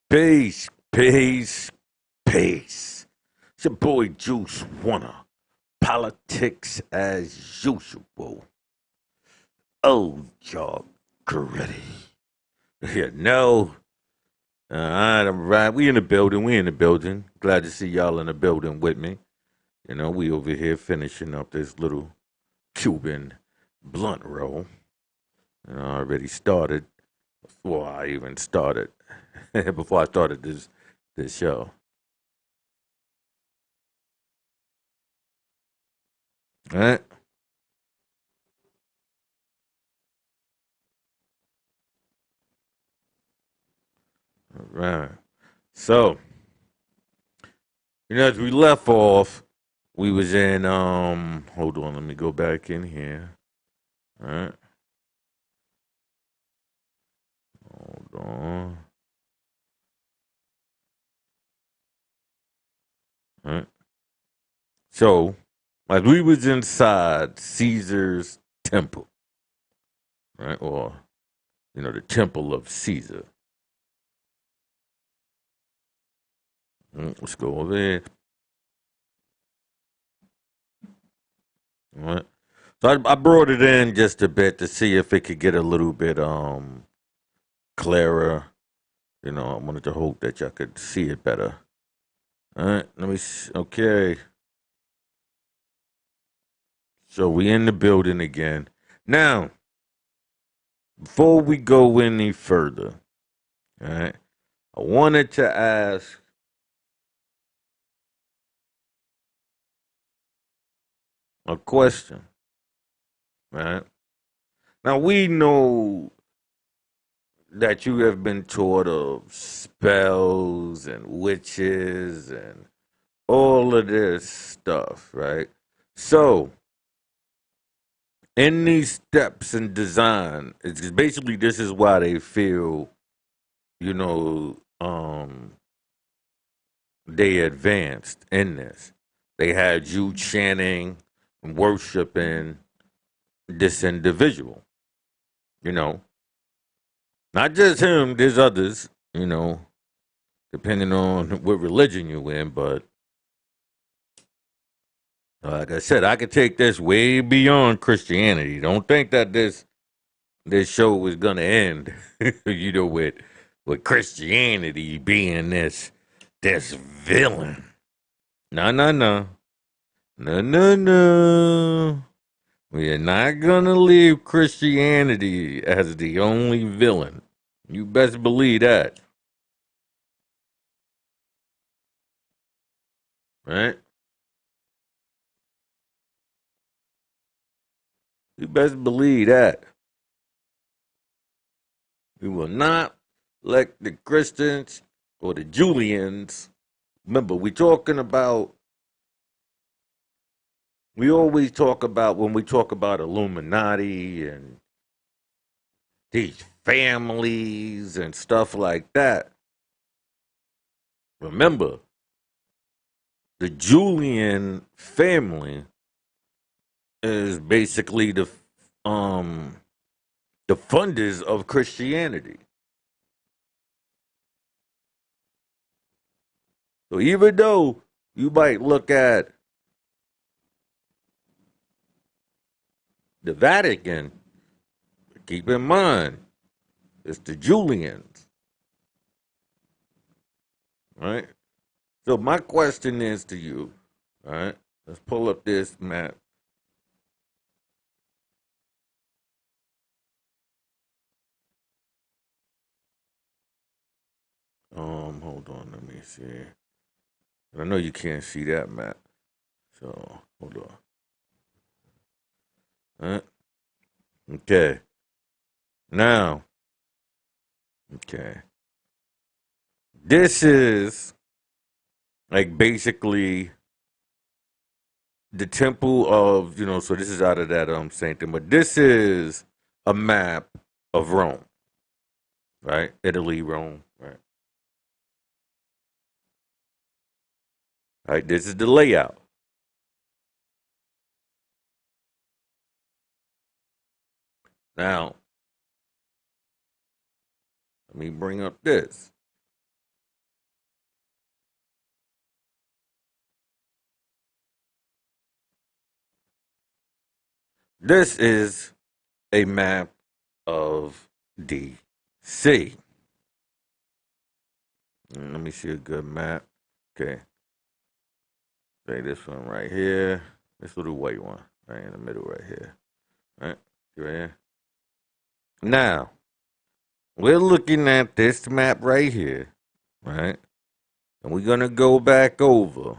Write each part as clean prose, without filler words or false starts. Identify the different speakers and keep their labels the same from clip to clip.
Speaker 1: Peace, peace, peace. It's your boy Juice Wanna. Politics as usual. Oh, y'all ready. Yeah, no. All right, I'm right. We in the building. We in the building. Glad to see y'all in the building with me. We over here finishing up this little Cuban blunt roll. I already started before I even started. Before I started this show. All right. All right. So, as we left off, we was in hold on, let me go back in here. All right. Hold on. All right. So, as we was inside Caesar's temple, right? Or, the temple of Caesar. Let's go over there. All right. So I brought it in just a bit to see if it could get a little bit clearer. I wanted to hope that y'all could see it better. All right, let me see. Okay. So we in the building again. Now, before we go any further, all right, I wanted to ask a question. All right. Now we know that you have been taught of spells and witches and all of this stuff, right? So, in these steps and design, it's basically this is why they feel, you know, um, they advanced in this. They had you chanting and worshiping this individual, you know. Not just him, there's others, depending on what religion you're in, but like I said, I could take this way beyond Christianity. Don't think that this show is gonna end, with Christianity being this villain. No, no, no. No, no, no. We are not gonna leave Christianity as the only villain. You best believe that, right? You best believe that. We will not let the Christians or the Julians. Remember, we always talk about when we talk about Illuminati and these families and stuff like that. Remember, the Julian family is basically um the funders of Christianity. So even though you might look at the Vatican, keep in mind it's the Julians, right? So my question is to you, all right? Let's pull up this map. Hold on, let me see. I know you can't see that map, so hold on. All right? Okay. Now, okay. This is like basically the temple of, so this is out of that sanctum, but this is a map of Rome, right? Italy, Rome, right? Right, this is the layout. Now, let me bring up this. This is a map of DC. Let me see a good map. Okay, say this one right here. This little white one right in the middle right here. Right, see right here. Now we're looking at this map right here, right? And we're gonna go back over,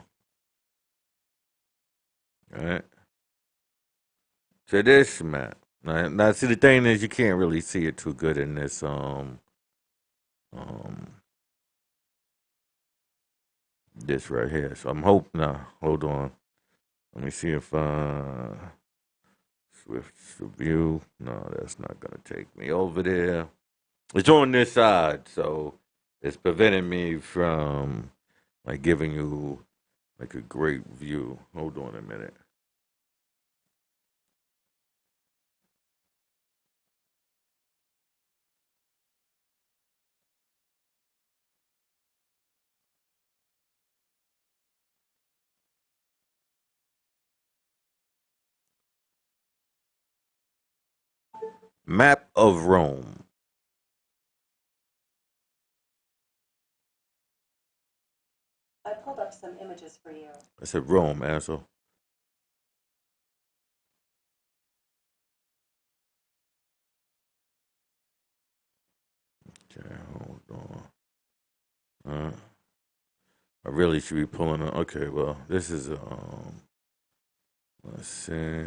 Speaker 1: right, to this map. Right? Now, see, the thing is, you can't really see it too good in this um this right here. So I'm hoping. Nah, hold on. Let me see if Swift view. No, that's not gonna take me over there. It's on this side, so it's preventing me from like giving you like a great view. Hold on a minute. Map of Rome.
Speaker 2: I pulled up some images for you.
Speaker 1: I said Rome, asshole. Okay, hold on. I really should be pulling on. Okay, well, this is let's see.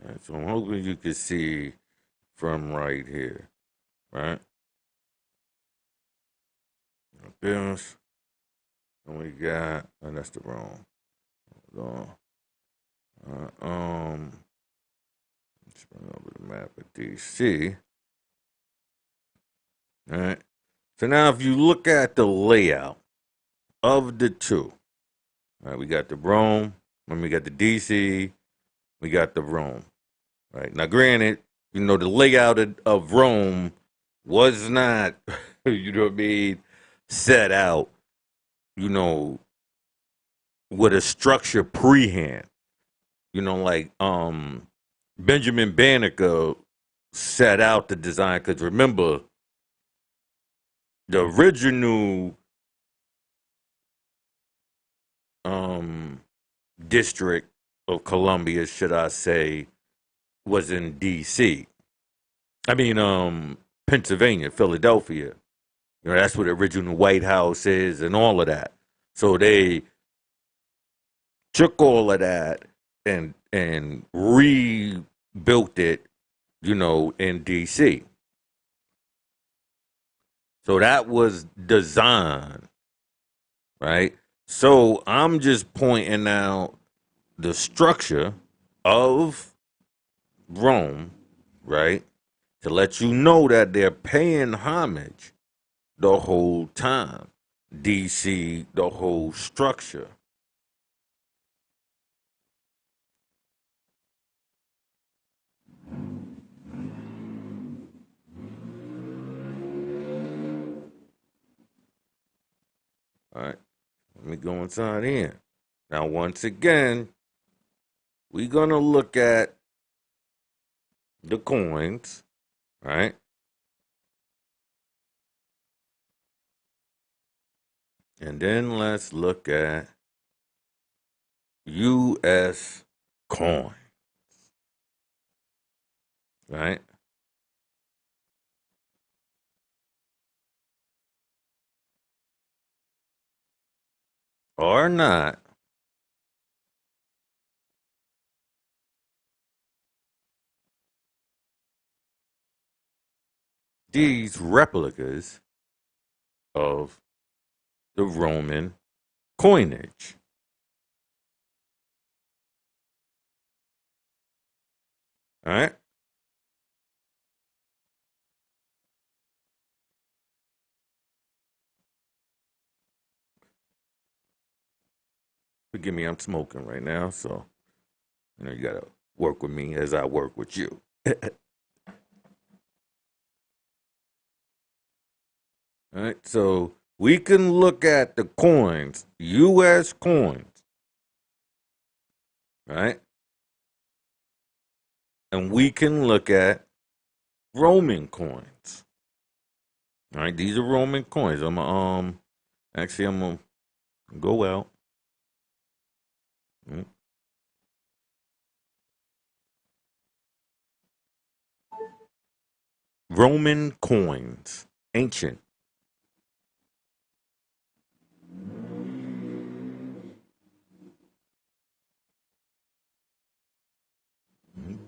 Speaker 1: All right, so I'm hoping you can see from right here, right? This, and we got, and that's the wrong. Hold on. Let's bring over the map of DC. All right. So now, if you look at the layout of the two, all right, we got the Rome, and we got the DC, we got the Rome. Right now, granted, the layout of Rome was not, you know what I mean, set out, you know, with a structure prehand. Like Benjamin Banneker set out the design because remember the original um district of Columbia, should I say, was in D.C. I mean, Pennsylvania, Philadelphia. That's where the original White House is and all of that. So they took all of that and rebuilt it, in DC. So that was design, right? So I'm just pointing out the structure of Rome, right? To let you know that they're paying homage the whole time. DC, the whole structure. All right. Let me go inside here. Now, once again, we're going to look at the coins, right? And then let's look at U.S. coin, right? Or not, these replicas of the Roman coinage, all right? Forgive me, I'm smoking right now, so you gotta work with me as I work with you. All right, so we can look at the coins, U.S. coins, right, and we can look at Roman coins. All right, these are Roman coins. I'm gonna go out. Mm. Roman coins, ancient.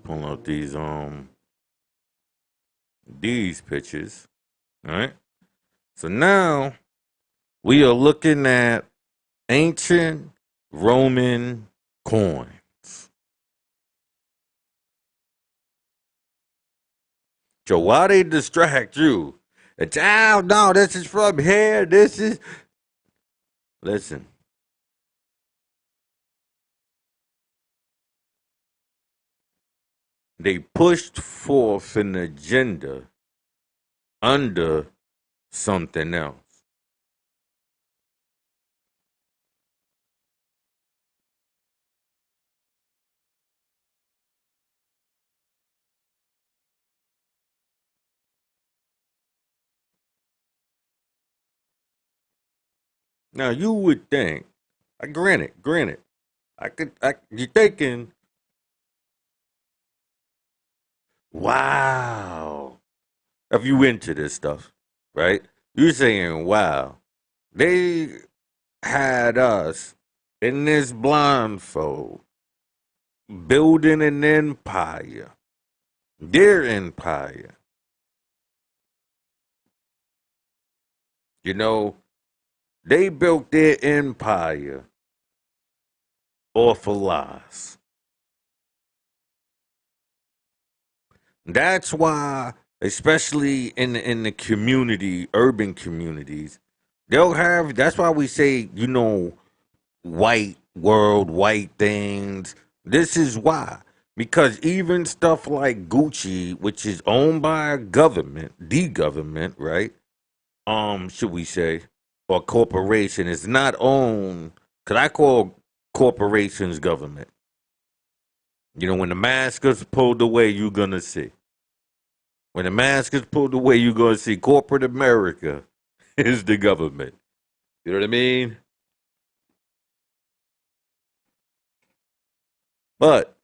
Speaker 1: Pull out these pictures. All right. So now we are looking at ancient Roman coins. So why they distract you? It's no, this is from here. This is listen. They pushed forth an agenda under something else. Now you would think, granted, you're thinking, wow, if you into this stuff, right? You're saying, wow, they had us in this blindfold building an empire, their empire. You know, they built their empire off of lies. That's why, especially in the community, urban communities, they'll have. That's why we say, white world, white things. This is why. Because even stuff like Gucci, which is owned by a government, the government, right? Should we say, or corporation, is not owned. Cause I call corporations government. When the mask is pulled away, you're gonna see. When the mask is pulled away, you're gonna see corporate America is the government. You know what I mean? But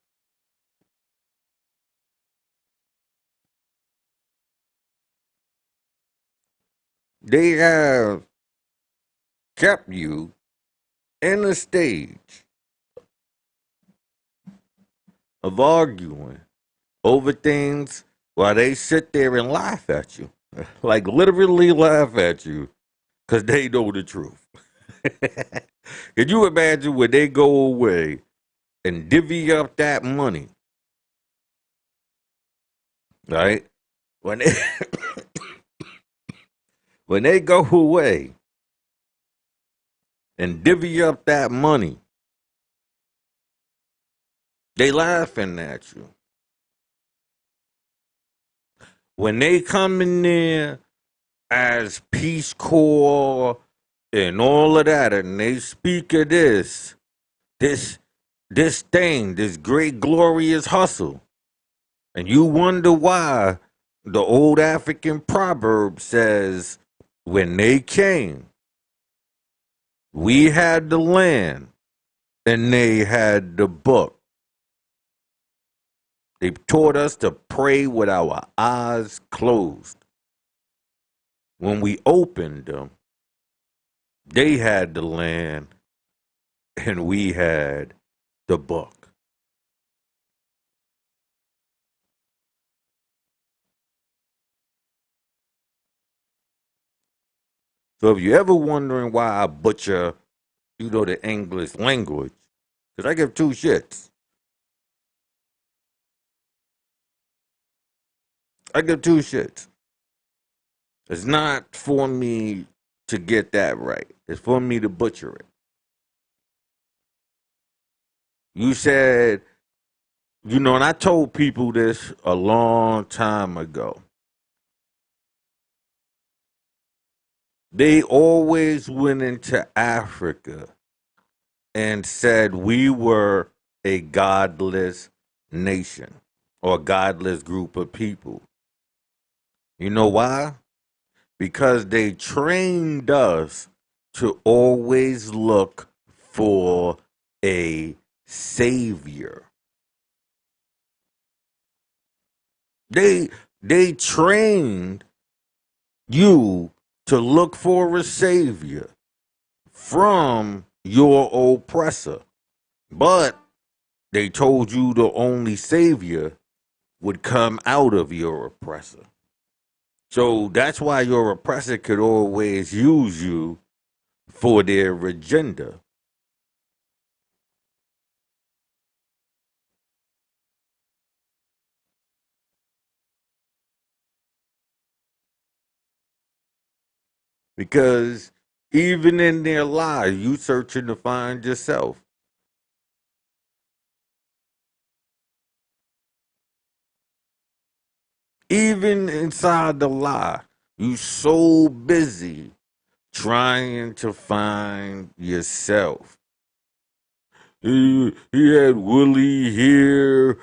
Speaker 1: they have kept you in a stage of arguing over things while they sit there and laugh at you. Like literally laugh at you because they know the truth. Can you imagine when they go away and divvy up that money, right? When they when they go away and divvy up that money, they laughing at you. When they come in there as Peace Corps and all of that, and they speak of this, this thing, this great glorious hustle, and you wonder why the old African proverb says, "When they came, we had the land, and they had the book." They taught us to pray with our eyes closed. When we opened them, they had the land and we had the book. So if you're ever wondering why I butcher, the English language, because I give two shits. I give two shits. It's not for me to get that right. It's for me to butcher it. You said, and I told people this a long time ago. They always went into Africa and said we were a godless nation or godless group of people. You know why? Because they trained us to always look for a savior. They trained you to look for a savior from your oppressor. But they told you the only savior would come out of your oppressor. So that's why your oppressor could always use you for their agenda. Because even in their lies, you searching to find yourself. Even inside the lie, you so busy trying to find yourself. He had woolly hair,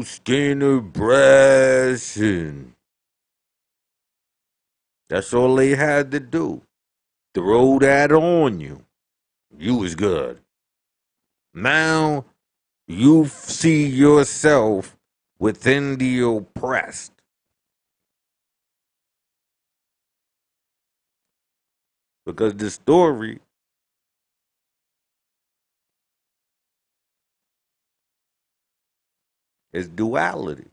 Speaker 1: skin of brass, and that's all they had to do. Throw that on you. You was good. Now you see yourself within the oppressed. Because the story is duality.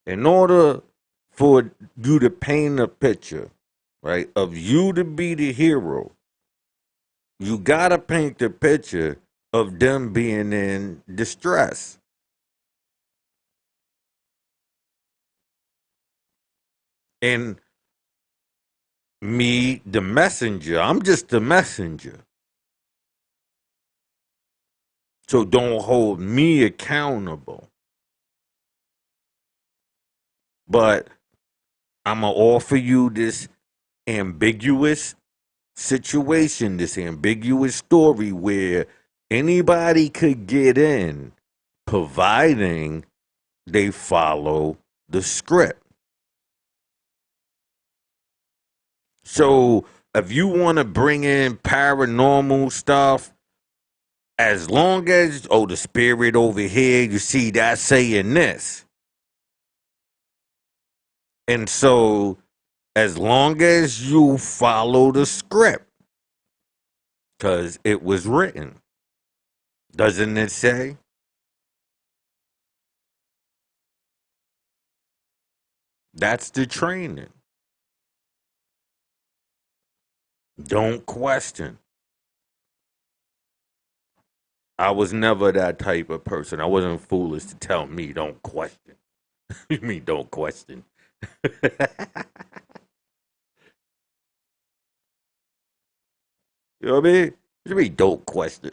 Speaker 1: In order for you to paint a picture, right, of you to be the hero, you gotta paint the picture of them being in distress. And me, the messenger, I'm just the messenger. So don't hold me accountable. But I'm going to offer you this ambiguous situation, this ambiguous story where anybody could get in, providing they follow the script. So if you want to bring in paranormal stuff, as long as, the spirit over here, you see that saying this. And so as long as you follow the script, because it was written, doesn't it say? That's the training. Don't question. I was never that type of person. I wasn't foolish to tell me don't question. You mean don't question? You know what I mean? You mean don't question?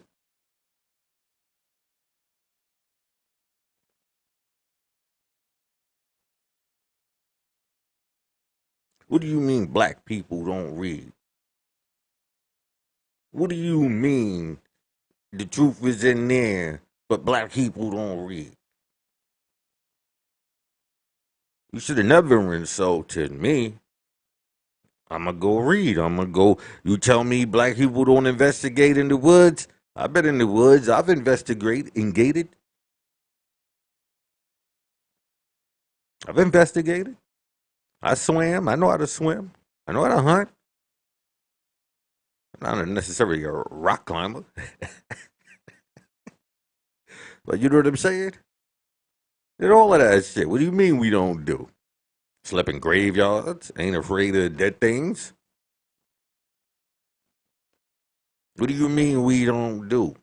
Speaker 1: What do you mean black people don't read? What do you mean the truth is in there, but black people don't read? You should have never insulted me. I'm going to go read. I'm going to go. You tell me black people don't investigate in the woods? I've been in the woods. I've investigated. I've investigated. I swam. I know how to swim. I know how to hunt. I'm not necessarily a rock climber. But you know what I'm saying? Did all of that shit. What do you mean we don't do? Slept in graveyards? Ain't afraid of dead things? What do you mean we don't do?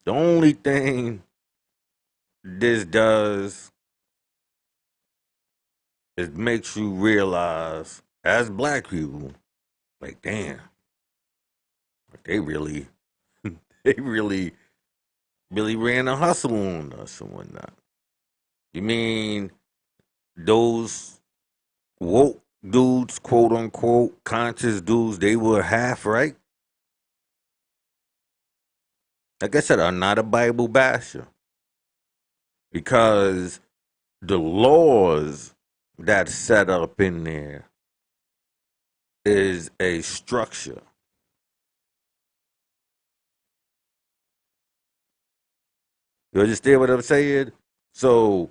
Speaker 1: The only thing this does is makes you realize, as black people, like, damn, like they really, they really ran a hustle on us and whatnot. You mean those woke dudes, quote unquote, conscious dudes, they were half right? Like I said, I'm not a Bible basher because the laws that's set up in there is a structure. You understand what I'm saying? So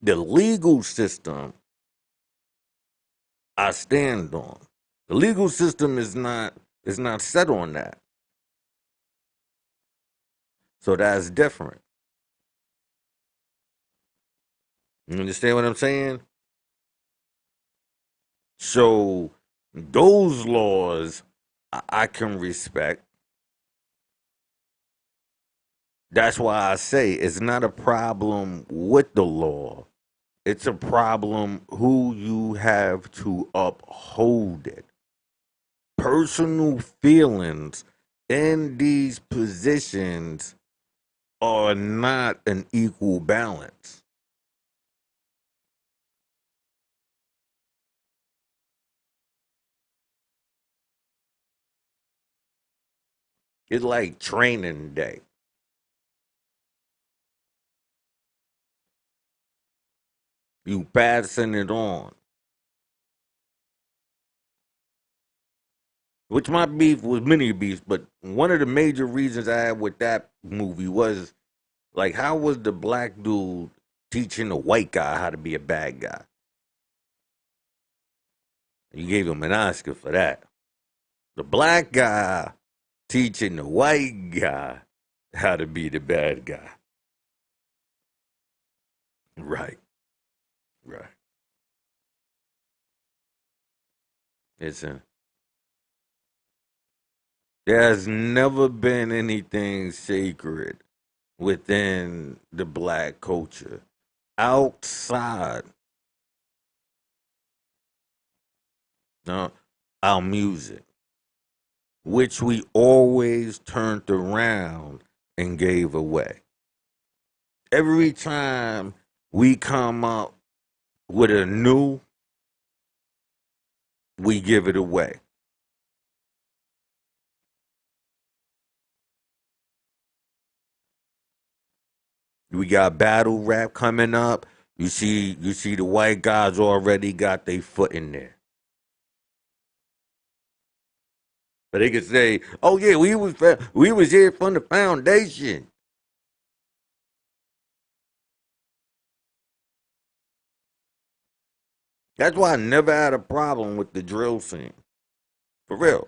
Speaker 1: the legal system I stand on. The legal system is not set on that. So that's different. You understand what I'm saying? So those laws I can respect. That's why I say it's not a problem with the law. It's a problem who you have to uphold it. Personal feelings in these positions are not an equal balance. It's like training day. You passing it on. Which my beef was many beefs, but one of the major reasons I had with that movie was like, how was the black dude teaching the white guy how to be a bad guy? You gave him an Oscar for that. The black guy teaching the white guy how to be the bad guy. Right, right. It's a, there's never been anything sacred within the black culture outside uh, our music, which we always turned around and gave away. Every time we come up with a new, we give it away. We got battle rap coming up. You see the white guys already got their foot in there. But they could say, "Oh yeah, we was here from the foundation." That's why I never had a problem with the drill scene. For real.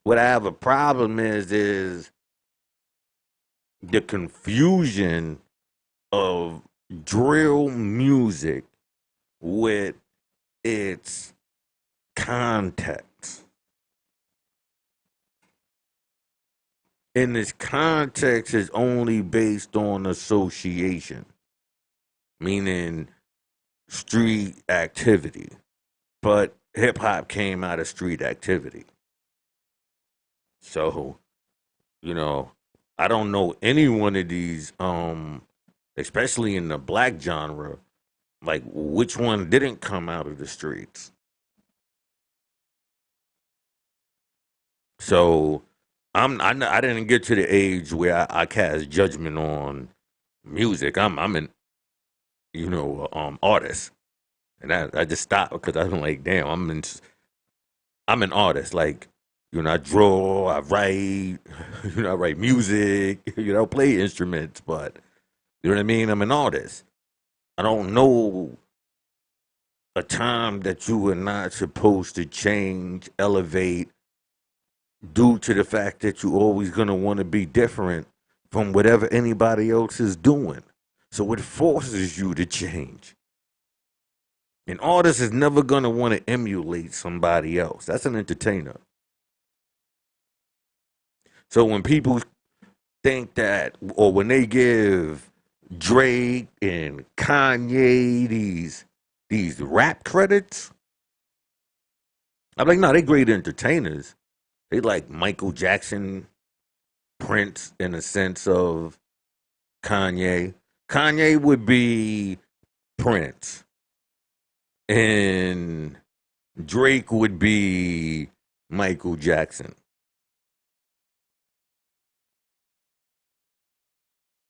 Speaker 1: What I have a problem is the confusion of drill music with its context. And its context is only based on association, meaning street activity. But hip hop came out of street activity. So, you know, I don't know any one of these, especially in the black genre, like which one didn't come out of the streets. So I didn't get to the age where I cast judgment on music. I'm an artist, and I just stopped because I'm like, damn, I'm an artist. Like, I draw, I write, I write music, play instruments, but you know what I mean. I'm an artist. I don't know a time that you were not supposed to change, elevate, due to the fact that you're always going to want to be different from whatever anybody else is doing. So it forces you to change. An artist is never going to want to emulate somebody else. That's an entertainer. So when people think that, or when they give Drake and Kanye these rap credits, I'm like, no, they great entertainers. They like Michael Jackson, Prince, in a sense of Kanye. Kanye would be Prince, and Drake would be Michael Jackson.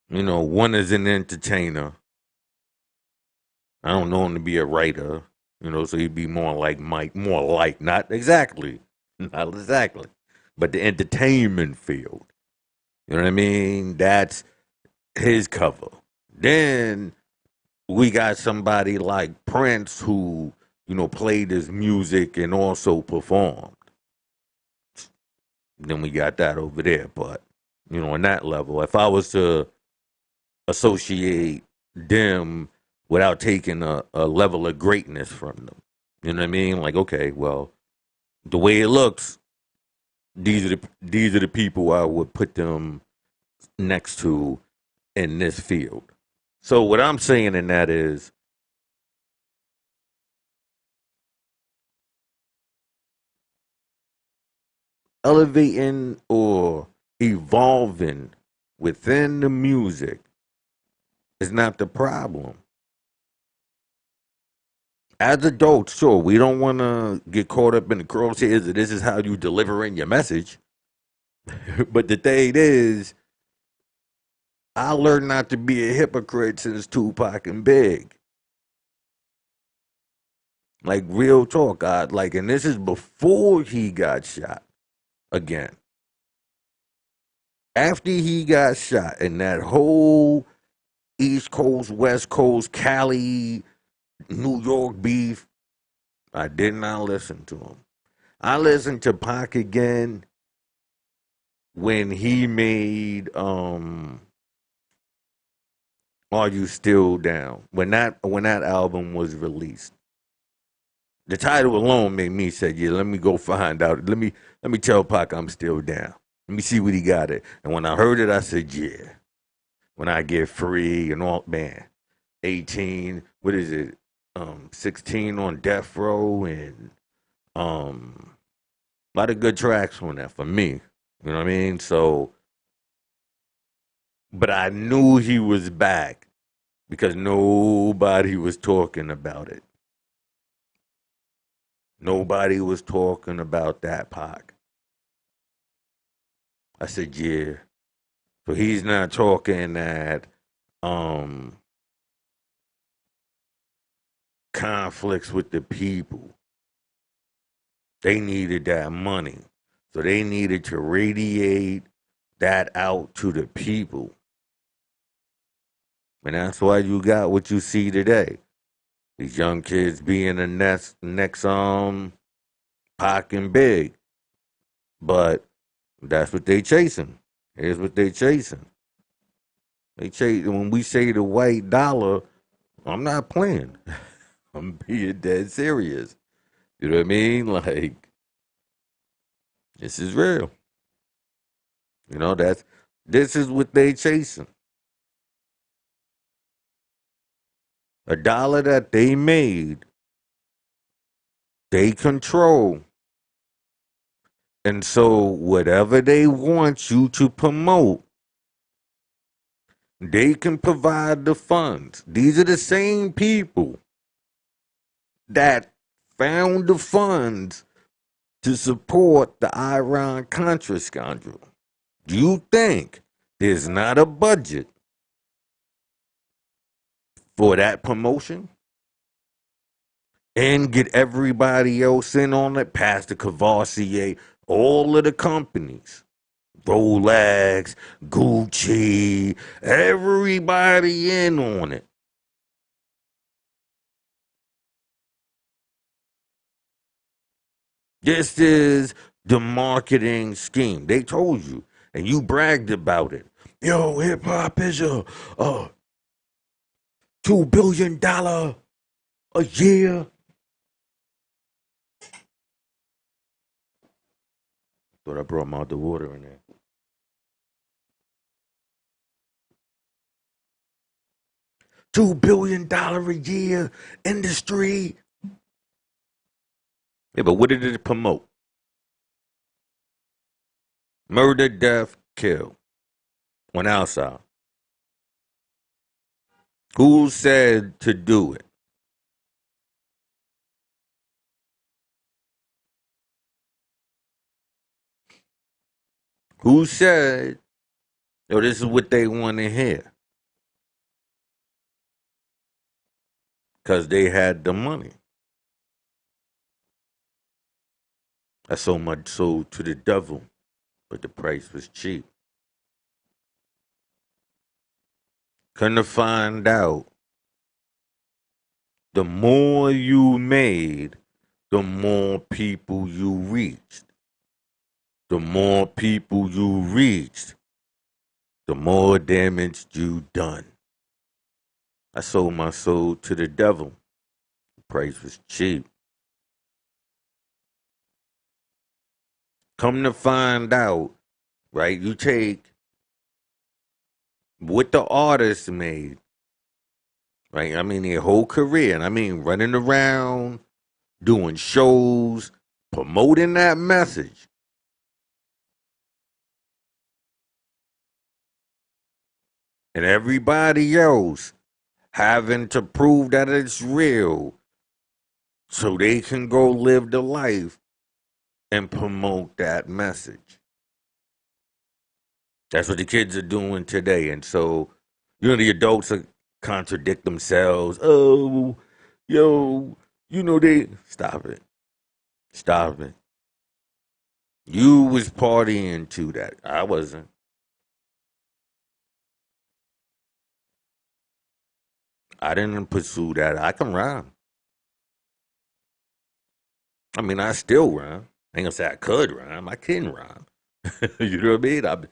Speaker 1: You know, one is an entertainer. I don't know him to be a writer. You know, so he'd be more like Mike, more like, not exactly, not exactly, but the entertainment field. You know what I mean? That's his cover. Then we got somebody like Prince who, you know, played his music and also performed. Then we got that over there. But, you know, on that level, if I was to associate them without taking a level of greatness from them, you know what I mean? Like, okay, well, the way it looks, these are the people I would put them next to in this field. So what I'm saying in that is elevating or evolving within the music is not the problem. As adults, sure, we don't want to get caught up in the crosshairs of this is how you delivering your message. But the thing is, I learned not to be a hypocrite since Tupac and Big. Like real talk, I like, and this is before he got shot again. After he got shot, and that whole East Coast, West Coast, Cali, New York beef, I did not listen to him. I listened to Pac again when he made Are You Still Down? When that album was released. The title alone made me say, yeah, let me go find out. Let me tell Pac I'm still down. Let me see what he got it. And when I heard it, I said, yeah. When I get free and all, man, 18, what is it? 16 on death row, and a lot of good tracks on that for me. You know what I mean? So, but I knew he was back because nobody was talking about it. Nobody was talking about that Pac. I said, yeah. So he's not talking that um conflicts with the people. They needed that money. So they needed to radiate that out to the people. And that's why you got what you see today. These young kids being the next Pac and Big. But that's what they chasing. Here's what they chasing. They chase when we say the white dollar, I'm not playing. I'm being dead serious. You know what I mean? Like, this is real. You know, this is what they chasing. A dollar that they made, they control. And so whatever they want you to promote, they can provide the funds. These are the same people that found the funds to support the Iran Contra scandal. Do you think there's not a budget for that promotion? And get everybody else in on it, Pastor Cavassier, all of the companies, Rolex, Gucci, everybody in on it. This is the marketing scheme. They told you, and you bragged about it. Yo, hip hop is a $2 billion a year. Thought I brought my other water in there. $2 billion a year industry. Yeah, but what did it promote? Murder, death, kill. On our side. Who said to do it? Who said, yo, this is what they want to hear? Because they had the money. I sold my soul to the devil, but the price was cheap. Couldn't find out, the more you made, the more people you reached. The more people you reached, the more damage you done. I sold my soul to the devil. The price was cheap. Come to find out, right? You take what the artist made, right? I mean, their whole career, and I mean, running around, doing shows, promoting that message. And everybody else having to prove that it's real so they can go live the life and promote that message. That's what the kids are doing today. And so, the adults are contradict themselves. Oh, yo, they stop it. Stop it. You was partying to that. I wasn't. I didn't pursue that. I can rhyme. I mean, I still rhyme. I ain't gonna say I could rhyme. I can rhyme. You know what I mean?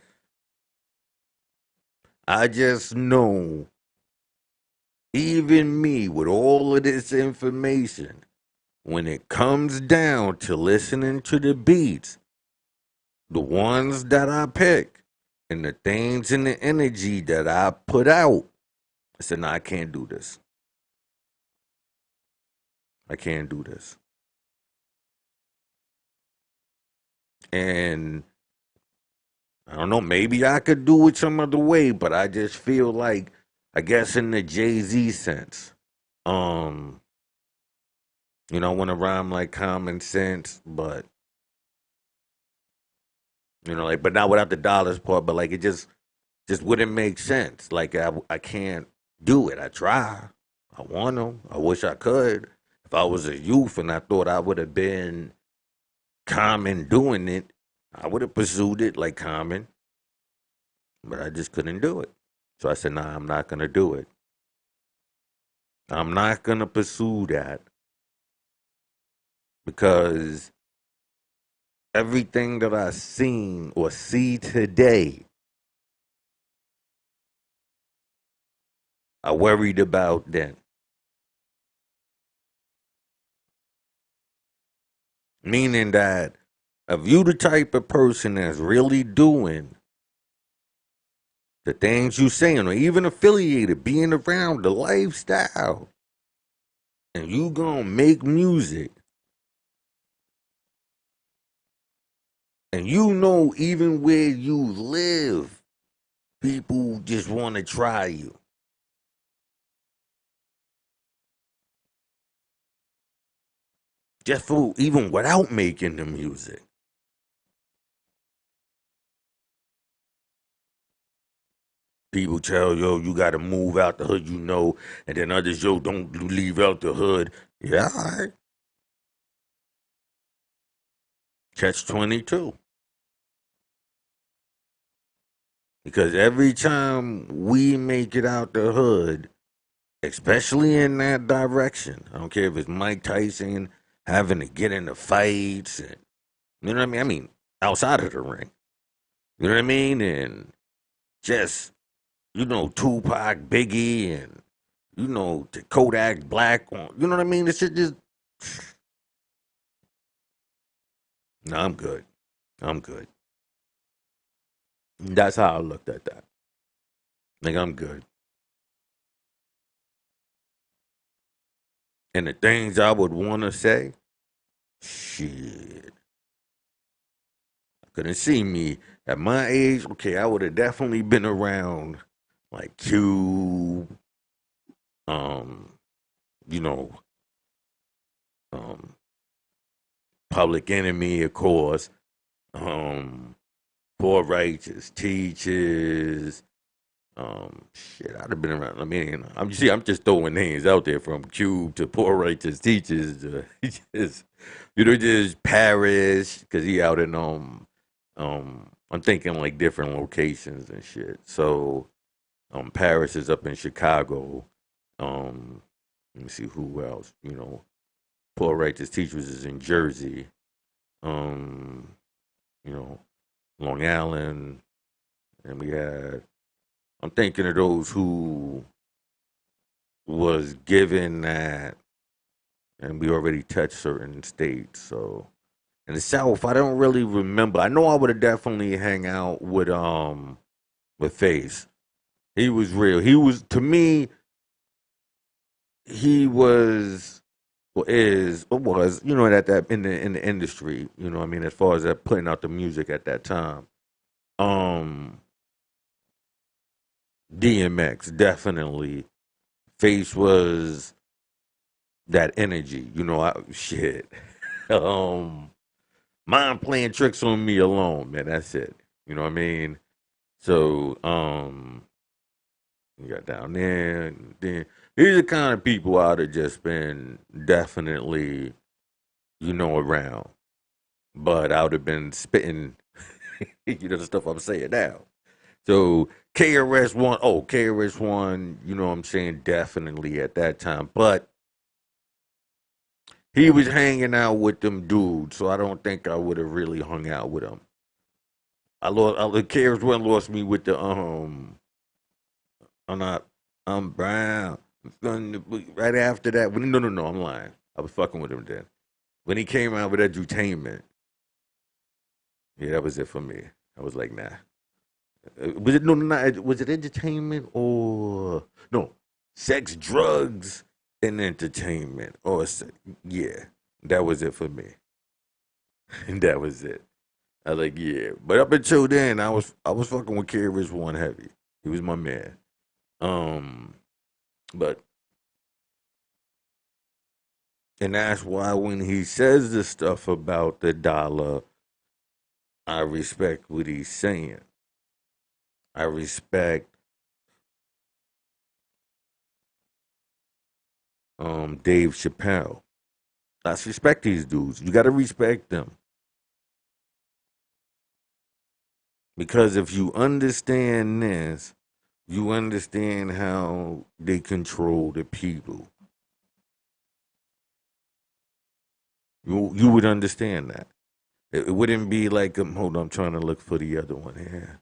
Speaker 1: I just know, even me with all of this information, when it comes down to listening to the beats, the ones that I pick, and the things and the energy that I put out, I said, no, I can't do this. I can't do this. And I don't know, maybe I could do it some other way, but I just feel like, I guess in the Jay-Z sense, um, I want to rhyme like common sense, but like, but not without the dollars part, but like it just wouldn't make sense. Like I can't do it. I try. I want to. I wish I could. If I was a youth and I thought I would have been Common doing it, I would have pursued it like Common, but I just couldn't do it. So I said, nah, I'm not going to do it. I'm not going to pursue that because everything that I seen or see today, I worried about then. Meaning that if you the type of person that's really doing the things you saying or even affiliated, being around the lifestyle, and you gonna make music, and even where you live, people just want to try you. Just for even without making the music. People tell, yo, you gotta move out the hood, and then others, yo, don't leave out the hood. Yeah, all right. Catch 22. Because every time we make it out the hood, especially in that direction, I don't care if it's Mike Tyson having to get into fights, and you know what I mean? I mean, outside of the ring. You know what I mean? And just, Tupac, Biggie, and the Kodak Black on. You know what I mean? This shit just. No, I'm good. I'm good. That's how I looked at that. Like I'm good. And the things I would want to say, shit, couldn't see me at my age. Okay, I would have definitely been around like Cube, um, you know, um, Public Enemy, of course, um, Poor Righteous Teachers. Shit, I'd have been around. I mean, I'm just throwing names out there from Cube to Poor Righteous Teachers. Just, just Paris because he out in I'm thinking like different locations and shit. So, Paris is up in Chicago. Um, Let me see who else. Poor Righteous Teachers is in Jersey. Um, you know, Long Island, and we had. I'm thinking of those who was given that, and we already touched certain states. So in the South, I don't really remember. I know I would have definitely hang out with Face. He was real. He was to me. He was or is or was at that in the industry. I mean, as far as that putting out the music at that time. Um, DMX definitely. Face was that energy. Shit. um, Mind playing tricks on me alone, man. That's it. You know what I mean? So, you got down there, and then these are the kind of people I'd have just been definitely, around. But I would have been spitting, the stuff I'm saying now. So KRS-One, KRS-One, what I'm saying, definitely at that time. But he was hanging out with them dudes, so I don't think I would have really hung out with him. KRS-One lost me with the I'm not. I'm brown. Right after that, no, I'm lying. I was fucking with him then. When he came out with edutainment, yeah, that was it for me. I was like, nah. Was it no, not was it entertainment or no? Sex, drugs, and entertainment, yeah, that was it for me. And that was it. I was like, yeah. But up until then, I was fucking with Carriers One heavy. He was my man. Um, but And that's why when he says the stuff about the dollar, I respect what he's saying. I respect Dave Chappelle. I respect these dudes. You gotta respect them. Because if you understand this, you understand how they control the people. You would understand that. It wouldn't be like hold on, I'm trying to look for the other one here.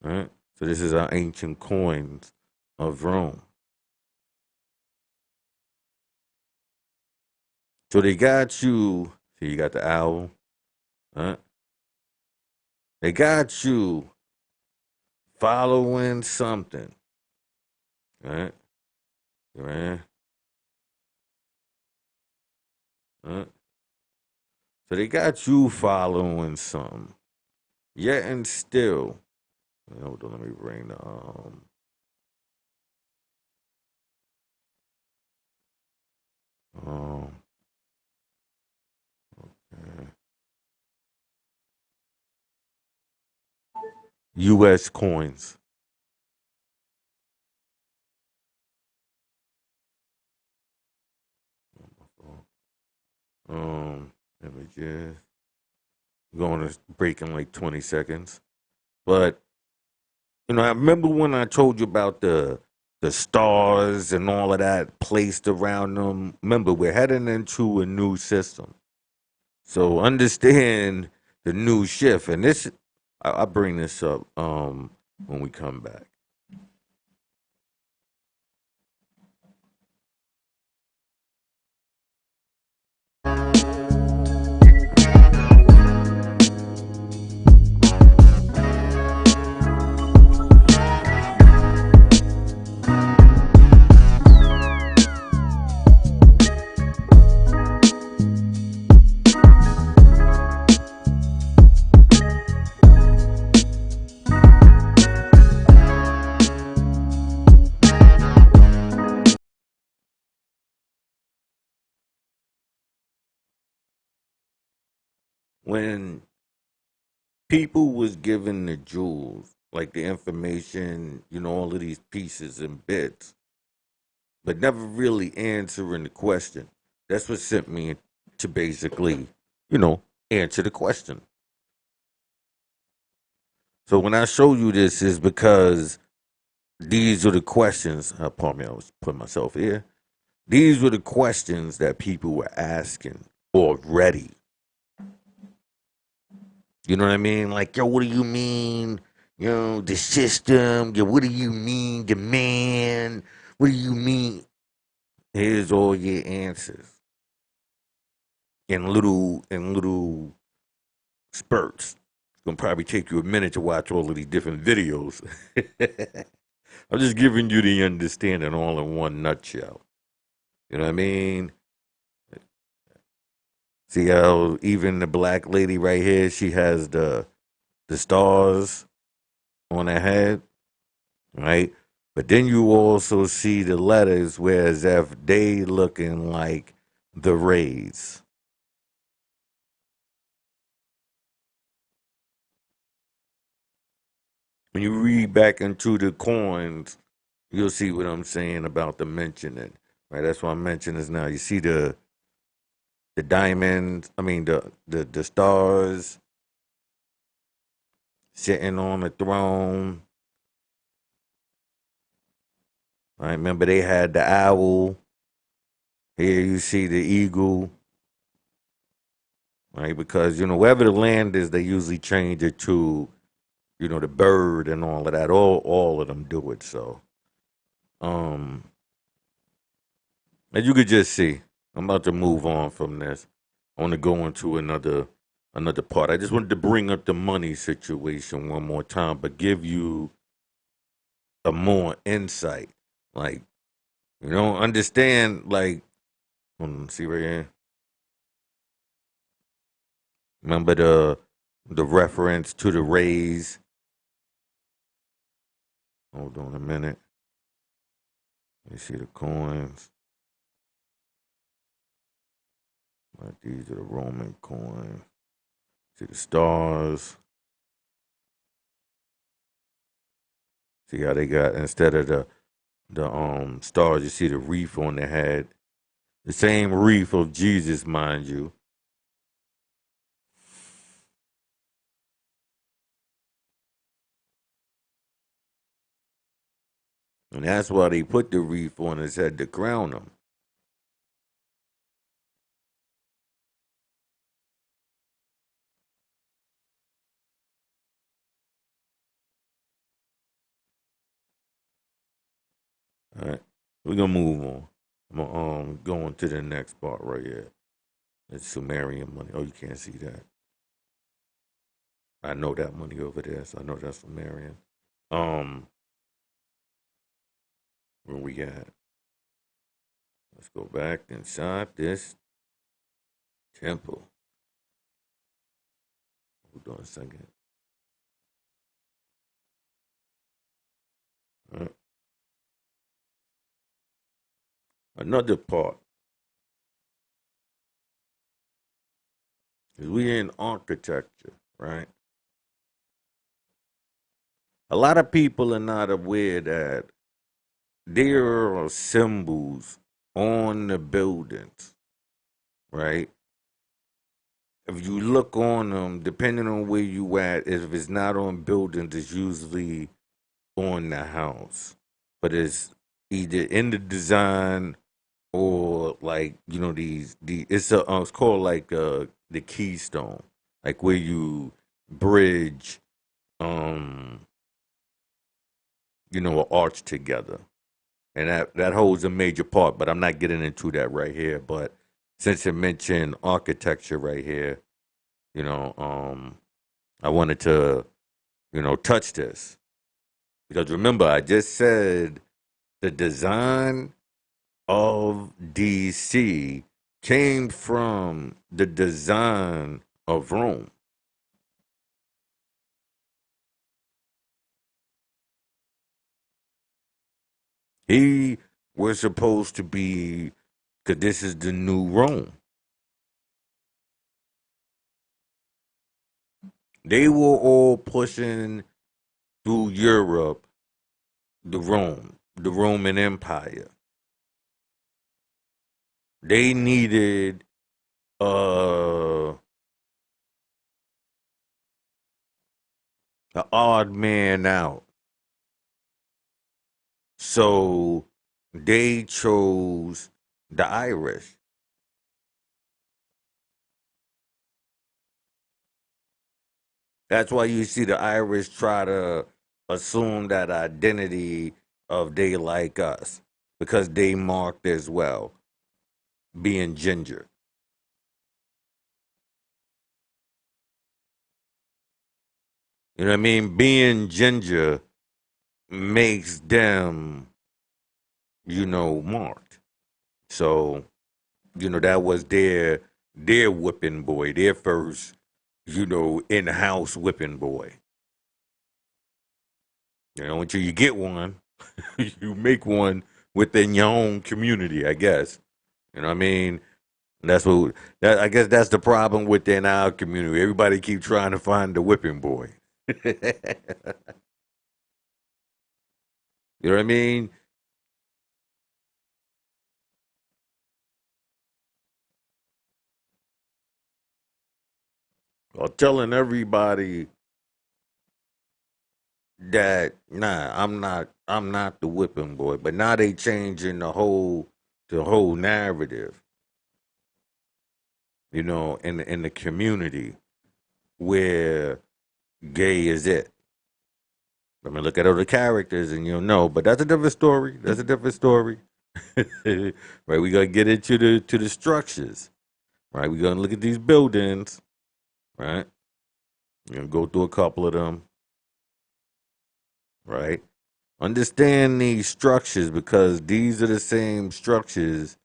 Speaker 1: All right. So this is our ancient coins of Rome. So they got you. See, you got the owl. Huh? They got you following something. Right? Right? Right? So they got you following something. Yet and still. Hold on, let me bring the um uh, US coins. Images. Going to break in like 20 seconds. But I remember when I told you about the stars and all of that placed around them. Remember, we're heading into a new system. So understand the new shift. And this I'll bring this up when we come back. when people was given the jewels, like the information, all of these pieces and bits, but never really answering the question. That's what sent me to basically, you know, answer the question. So when I show you this is because these are the questions. Pardon me, I was putting myself here. These were the questions that people were asking already. You know what I mean? Like, yo, what do you mean? The system. Yo, what do you mean, the man? What do you mean? Here's all your answers in little spurts. It's gonna probably take you a minute to watch all of these different videos. I'm just giving you the understanding all in one nutshell. You know what I mean? See how even the black lady right here, she has the stars on her head, right? But then you also see the letters whereas if they looking like the rays. When you read back into the coins, you'll see what I'm saying about the mentioning. Right, that's why I'm mentioning this now. You see the diamonds, I mean the stars sitting on the throne. Right, remember they had the owl. Here you see the eagle. Right, because wherever the land is, they usually change it to the bird and all of that. All of them do it. So um, as you could just see, I'm about to move on from this. I want to go into another part. I just wanted to bring up the money situation one more time, but give you a more insight. Like, understand, like, see right here. Remember the reference to the rays. Hold on a minute. You see the coins. Like these are the Roman coins. See the stars. See how they got instead of the stars, you see the wreath on their head. The same wreath of Jesus, mind you. And that's why they put the wreath on his head to crown him. All right. We're gonna move on. I'm gonna go on to the next part right here. It's Sumerian money. Oh, you can't see that. I know that money over there, so I know that's Sumerian. Um, where we at? Let's go back inside this temple. Hold on a second. All right. Another part is we in architecture, right? A lot of people are not aware that there are symbols on the buildings, right? If you look on them, depending on where you at, if it's not on buildings, it's usually on the house. But it's either in the design or like it's called like the keystone, like where you bridge um an arch together, and that holds a major part. But I'm not getting into that right here. But since it mentioned architecture right here, you know, I wanted to touch this because remember I just said the design of DC came from the design of Rome. He was supposed to be, because this is the new Rome. They were all pushing through Europe, the Roman Empire. They needed uh an odd man out. So they chose the Irish. That's why you see the Irish try to assume that identity of they like us because they marked as well, being ginger. You know what I mean? Being ginger makes them, marked. So, that was their whipping boy, their first, in-house whipping boy. Until you get one, you make one within your own community, I guess. You know what I mean? That's what I guess that's the problem within our community. Everybody keep trying to find the whipping boy. You know what I mean? Or telling everybody that I'm not the whipping boy. But now they changing the whole narrative, in the community where gay is it. I mean, look at other characters and you'll know. But that's a different story. That's a different story. Right? We gotta get into the structures. Right? We're gonna look at these buildings. Right? We're gonna go through a couple of them. Right? Understand these structures because these are the same structures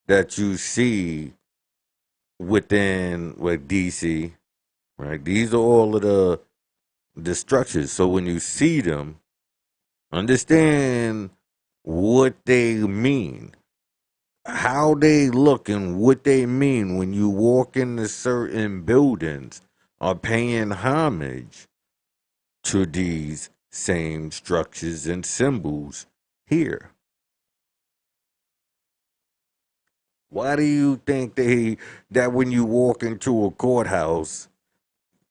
Speaker 1: that you see within DC. Right? These are all of the structures. So when you see them, understand what they mean, how they look, and what they mean when you walk into certain buildings are paying homage to these same structures and symbols here. Why do you think that when you walk into a courthouse,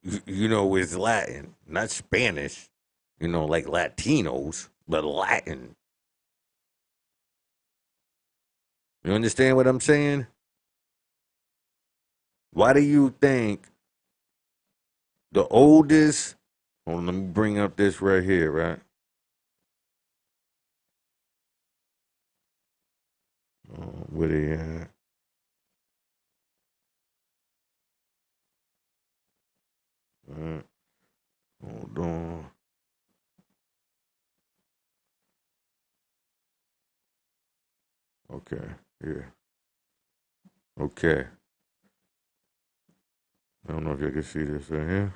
Speaker 1: it's Latin, not Spanish, like Latinos, but Latin? You understand what I'm saying? Why do you think the oldest? Hold on, let me bring up this right here, right? Where they at? Uh, Hold on. Okay, yeah. Okay. I don't know if you can see this right here.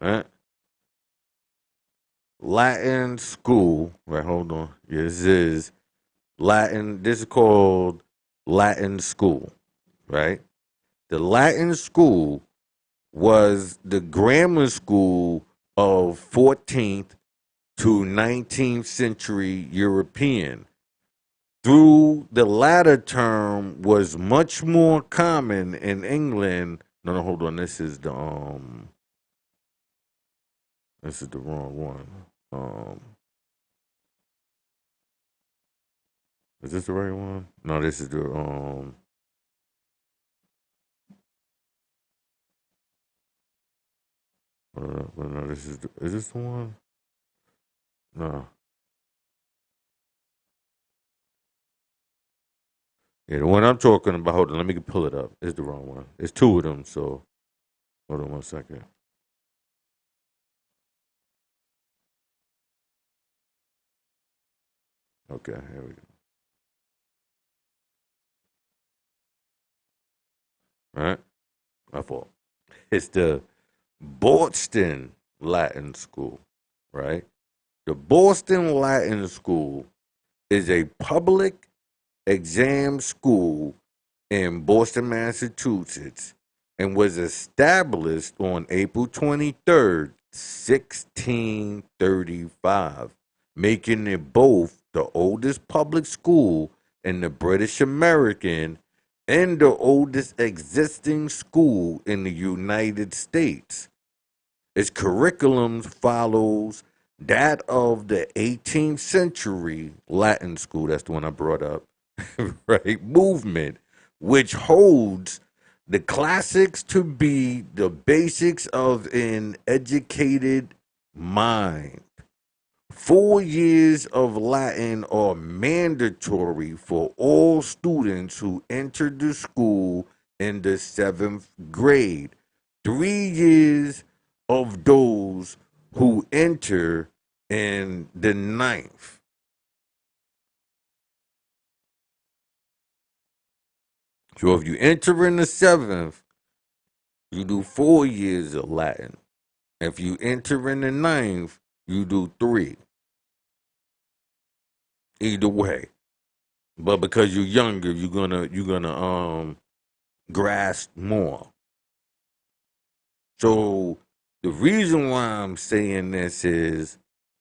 Speaker 1: Right? Latin school. Right, hold on. Yeah, this is Latin. This is called Latin school, right? The Latin school was the grammar school of 14th to 19th century European. Through the latter term was much more common in England. No, no, hold on. This is the wrong one. Um, is this the right one? No, this is the no, is this the one? No. Yeah, the one I'm talking about. Hold on, let me pull it up. It's the wrong one. It's two of them. So hold on one second. Okay, here we go. All right, my fault. It's the Boston Latin School, right? The Boston Latin School is a public exam school in Boston, Massachusetts, and was established on April 23rd, 1635, making it both the oldest public school in the British American and the oldest existing school in the United States. Its curriculum follows that of the 18th century Latin school, that's the one I brought up, right? Movement, which holds the classics to be the basics of an educated mind. 4 years of Latin are mandatory for all students who enter the school in the seventh grade. 3 years of those who enter in the ninth. So if you enter in the seventh, you do 4 years of Latin. If you enter in the ninth, you do three. Either way. But because you're younger, you're gonna grasp more. So the reason why I'm saying this is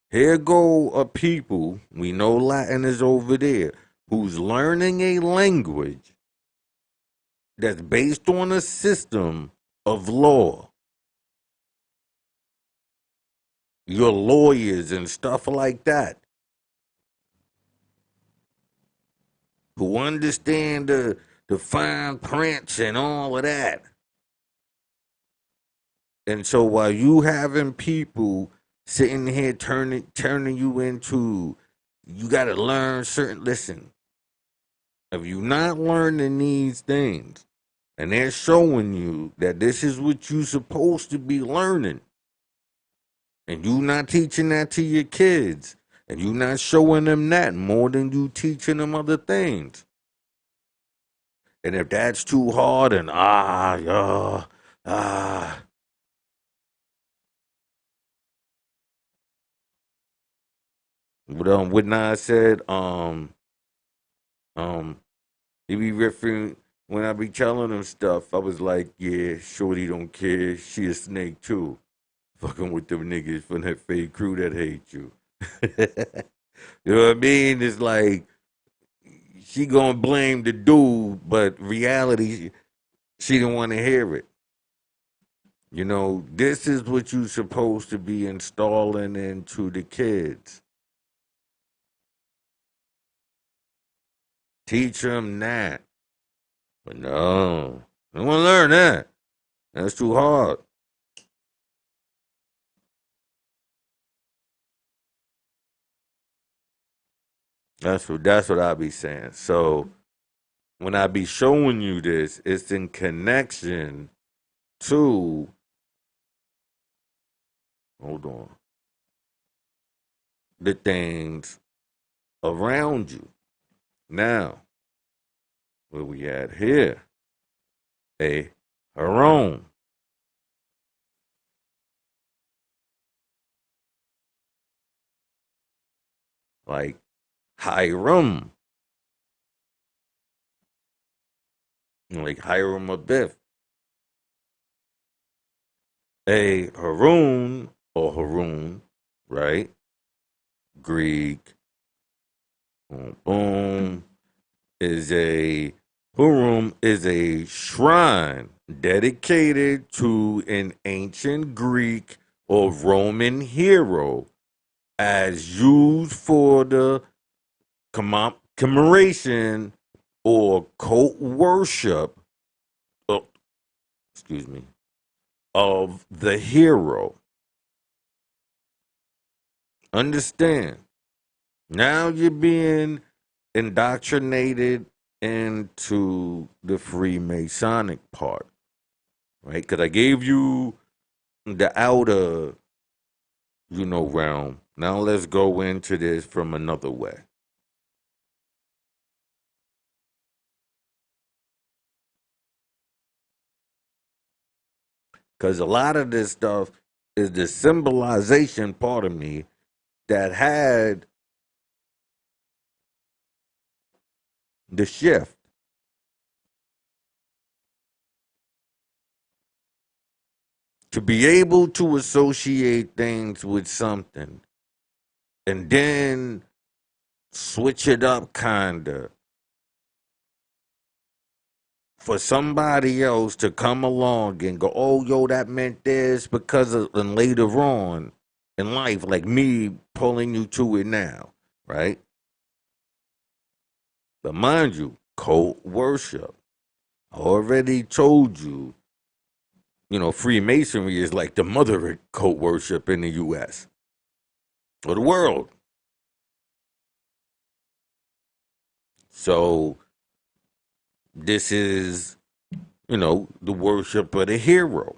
Speaker 1: here go a people, we know Latin is over there, who's learning a language that's based on a system of law. Your lawyers and stuff like that, who understand the fine prints and all of that. And so while you having people sitting here turning you into, you got to learn certain. Listen, if you not learning these things, and they're showing you that this is what you supposed to be learning, and you not teaching that to your kids, and you not showing them that more than you teaching them other things. And if that's too hard, and yeah, ah. What Nas said, um, he be referring when I be telling him stuff. I was like, yeah, Shorty don't care. She a snake too. Fucking with them niggas from that fake crew that hate you. You know what I mean? It's like she gonna blame the dude, but reality, she didn't want to hear it. You know, this is what you supposed to be installing into the kids. Teach them that. But no, I want to learn that. That's too hard. That's what I be saying. So when I be showing you this, it's in connection to, hold on, the things around you. Now, what we had here, a Haron, like Hiram, like Hiram Abiff, a Harun or Harun, right? Greek, boom, boom, is a Hurum is a shrine dedicated to an ancient Greek or Roman hero as used for the commemoration or cult worship, oh, excuse me, of the hero. Understand? Now you're being indoctrinated into the Freemasonic part, right? Because I gave you the outer, realm. Now let's go into this from another way. Because a lot of this stuff is the symbolization part of me that had the shift. To be able to associate things with something and then switch it up, kinda, for somebody else to come along and go, oh, yo, that meant this because of, and later on in life, like me pulling you to it now, right? But mind you, cult worship. I already told you, Freemasonry is like the mother of cult worship in the U.S. or the world. So this is, the worship of the hero.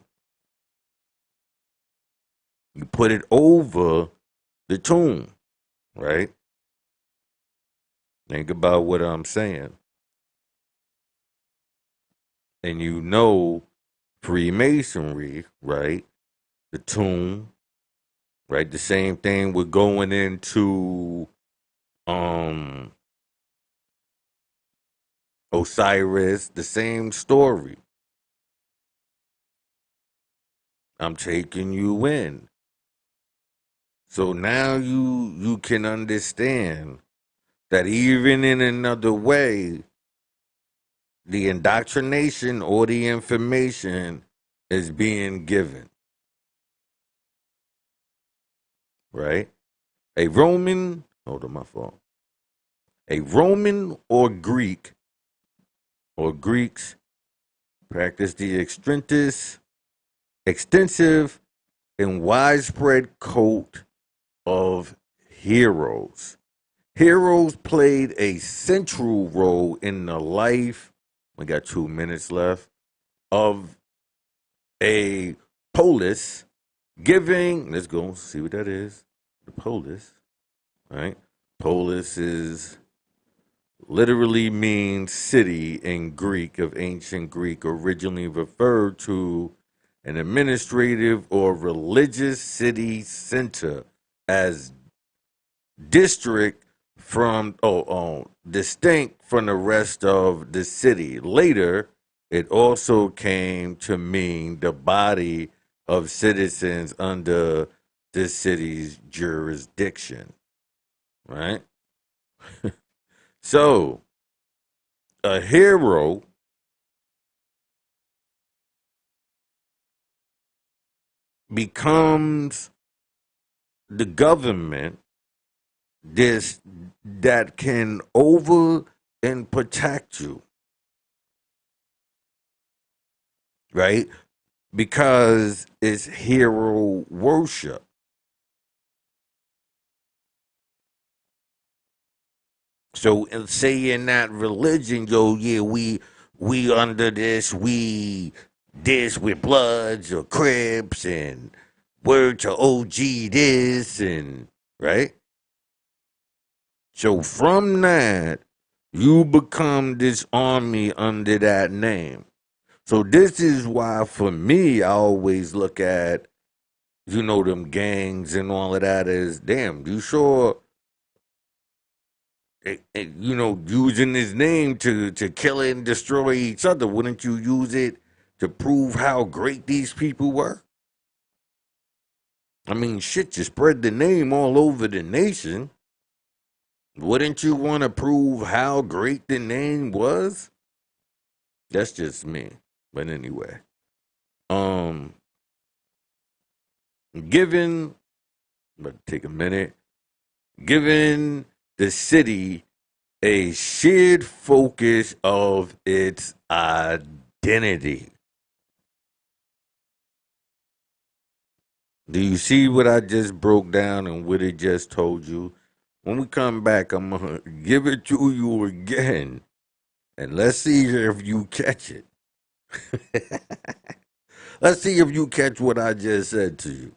Speaker 1: You put it over the tomb, right? Think about what I'm saying. And Freemasonry, right? The tomb, right? The same thing with going into um Osiris, the same story. I'm taking you in. So now you can understand that even in another way, the indoctrination or the information is being given, right? A Roman, hold on my phone. A Roman or Greeks practice the extensive and widespread cult of heroes. Heroes played a central role in the life, we got 2 minutes left, of a polis, let's go see what that is. The polis, right? Polis is literally means city in Greek, of ancient Greek, originally referred to an administrative or religious city center as district distinct from the rest of the city. Later, it also came to mean the body of citizens under the city's jurisdiction, right? So, a hero becomes the government this that can over and protect you, right? Because it's hero worship. So say in that religion, yo, yeah, we under this, we're Bloods or Crips and word to OG this and right. So from that, you become this army under that name. So this is why for me, I always look at, them gangs and all of that as, damn, you sure, using his name to kill and destroy each other, wouldn't you use it to prove how great these people were? I mean, shit, you spread the name all over the nation. Wouldn't you want to prove how great the name was? That's just me. But anyway, um, given, but take a minute, given the city a shared focus of its identity. Do you see what I just broke down and what it just told you? When we come back, I'm going to give it to you again. And let's see if you catch it. Let's see if you catch what I just said to you.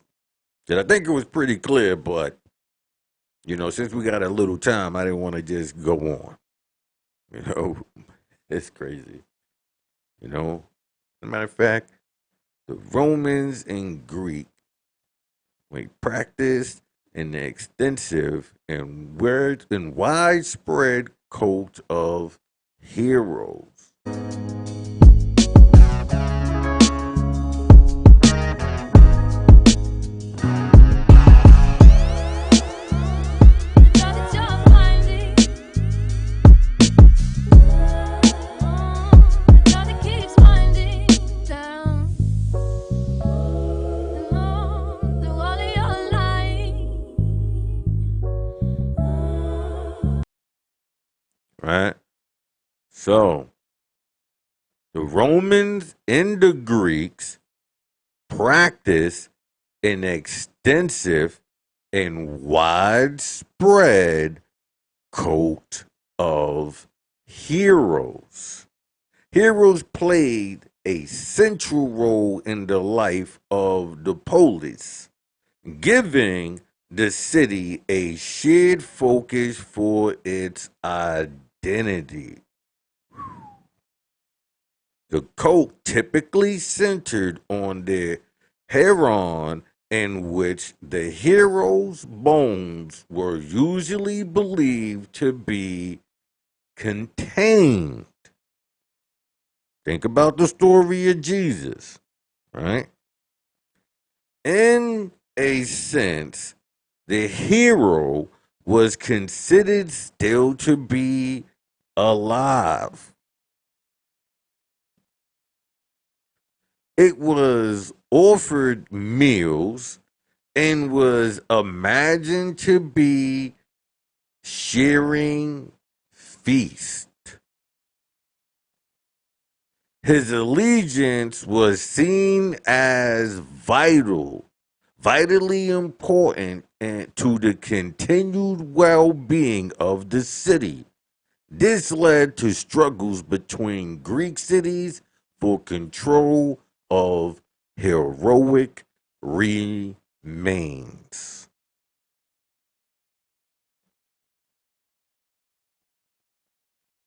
Speaker 1: And I think it was pretty clear, but, since we got a little time, I didn't want to just go on. It's crazy. As a matter of fact, the Romans and Greek, we practiced an extensive and widespread cult of heroes. So the Romans and the Greeks practiced an extensive and widespread cult of heroes. Heroes played a central role in the life of the polis, giving the city a shared focus for its identity. The cult typically centered on the heron, in which the hero's bones were usually believed to be contained. Think about the story of Jesus, right? In a sense, the hero was considered still to be alive. It was offered meals and was imagined to be sharing feast. His allegiance was seen as vitally important to the continued well-being of the city. This led to struggles between Greek cities for control of heroic remains.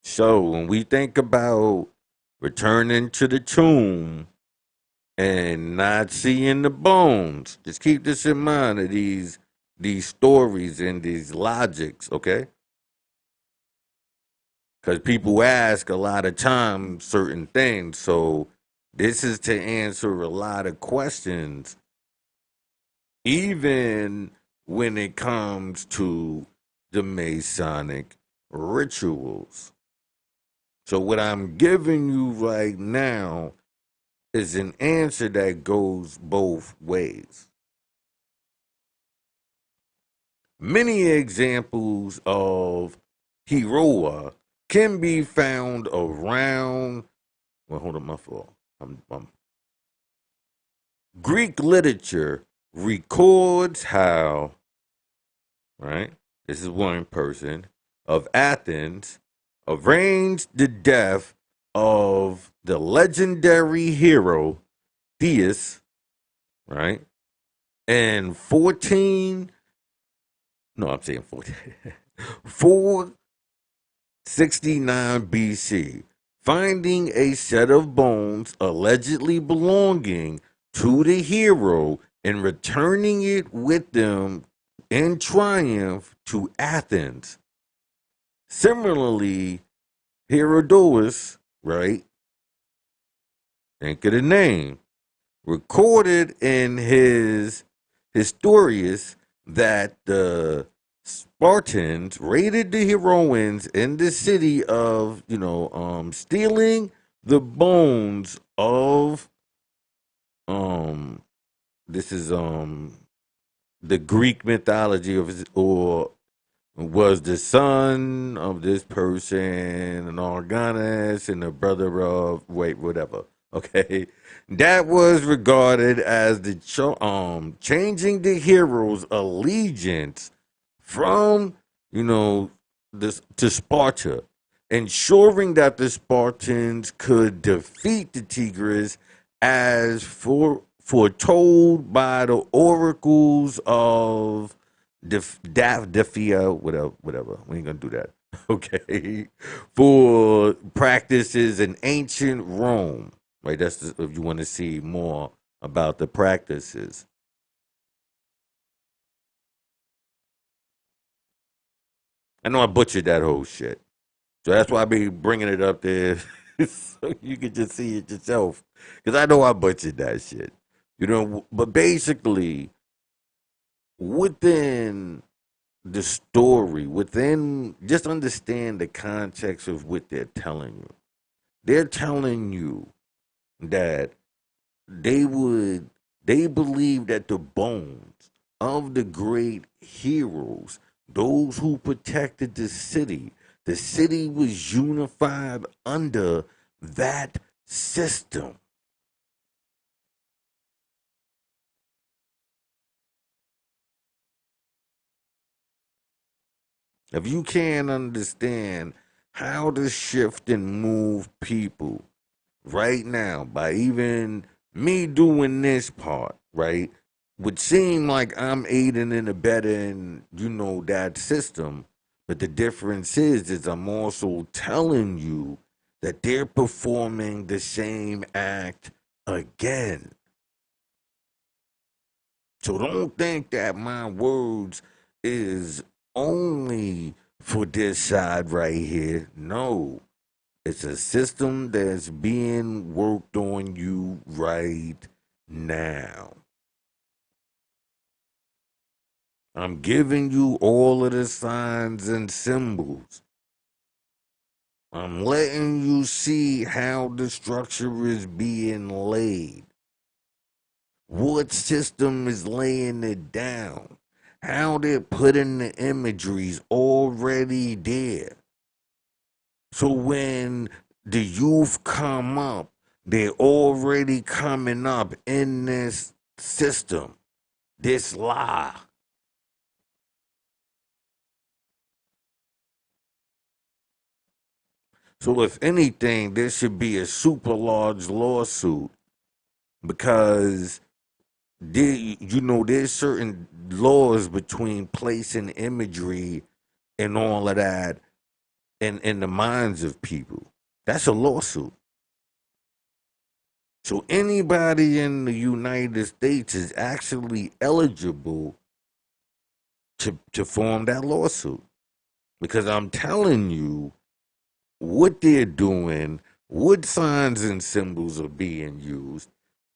Speaker 1: So when we think about returning to the tomb and not seeing the bones, just keep this in mind of these stories and these logics, okay? Because people ask a lot of times certain things. So this is to answer a lot of questions, even when it comes to the Masonic rituals. So what I'm giving you right now is an answer that goes both ways. Many examples of Heroa can be found around. Well, hold on, my fault. I'm Greek literature records how, right? This is one person of Athens arranged the death of the legendary hero Theus, right? And 14, no, I'm saying 14, 469 BC, finding a set of bones allegedly belonging to the hero and returning it with them in triumph to Athens. Similarly, Herodotus, right? Think of the name, recorded in his Historius that the Spartans raided the heroines in the city of, stealing the bones of, um, this is, the Greek mythology of, or was the son of this person, an Argonus, and the brother of whatever. Okay, that was regarded as the changing the hero's allegiance from this to Sparta, ensuring that the Spartans could defeat the Tigris as foretold by the oracles of Defia, whatever. We ain't gonna do that. Okay, for practices in ancient Rome, right? That's if you want to see more about the practices. I know I butchered that whole shit, so that's why I be bringing it up there, so you can just see it yourself. Because I know I butchered that shit, But basically, within the story, within just understand the context of what they're telling you. They're telling you that they would they believe that the bones of the great heroes, those who protected the city, The city was unified under that system. If you can't understand how to shift and move people right now by even me doing this part, right, would seem like I'm aiding and abetting, that system. But the difference is I'm also telling you that they're performing the same act again. So don't think that my words is only for this side right here. No, it's a system that's being worked on you right now. I'm giving you all of the signs and symbols. I'm letting you see how the structure is being laid. What system is laying it down? How they're putting the imageries already there. So when the youth come up, they're already coming up in this system, this lie. So if anything, there should be a super large lawsuit because there's certain laws between placing imagery and all of that in the minds of people. That's a lawsuit. So anybody in the United States is actually eligible to form that lawsuit because I'm telling you what they're doing, what signs and symbols are being used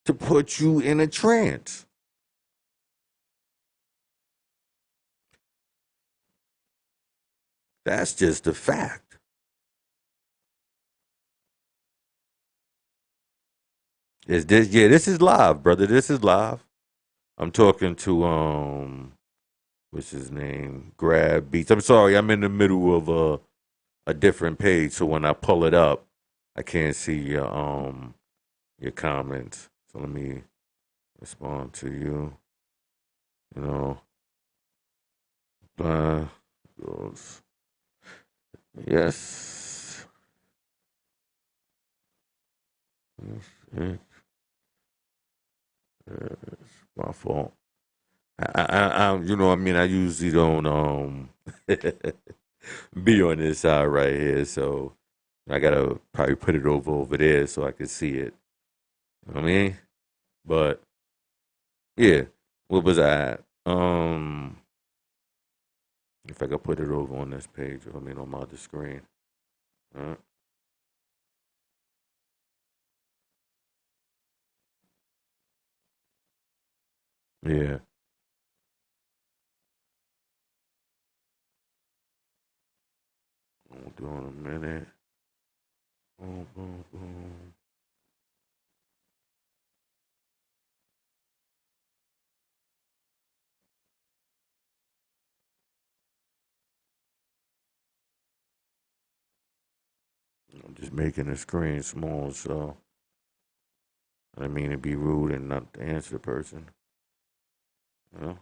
Speaker 1: to put you in a trance. That's just a fact. Is this Yeah, this is live, brother. This is live. I'm talking to what's his name? Grab Beats. I'm sorry, I'm in the middle of a different page, so when I pull it up, I can't see your comments. So let me respond to you. You know, uh, goes, yes, it's my fault. I usually don't be on this side right here, so I gotta probably put it over there so I can see it. You know what I mean, but yeah, what was I at? If I could put it over on this page, on my other screen. Uh, yeah, I'll do in a minute. Boom, boom, boom. I'm just making the screen small, so I didn't mean to be rude and not to answer the person. You know?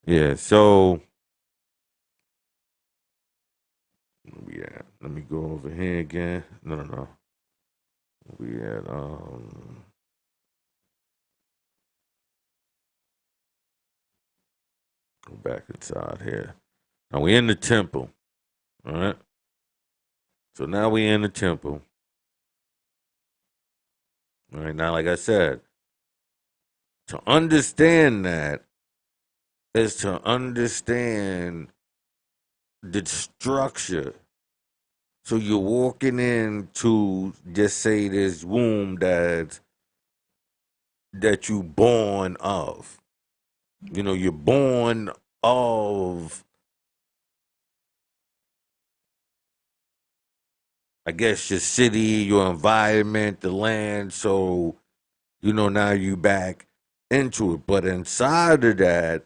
Speaker 1: Yeah, so yeah, let me go over here again. No, no, no. We had go back inside here. Now we in the temple. All right. So now we in the temple. All right. Now, like I said, to understand that is to understand the structure. So you're walking into just say this womb that you born of. You're born of, I guess, your city, your environment, the land. So, now you back into it. But inside of that,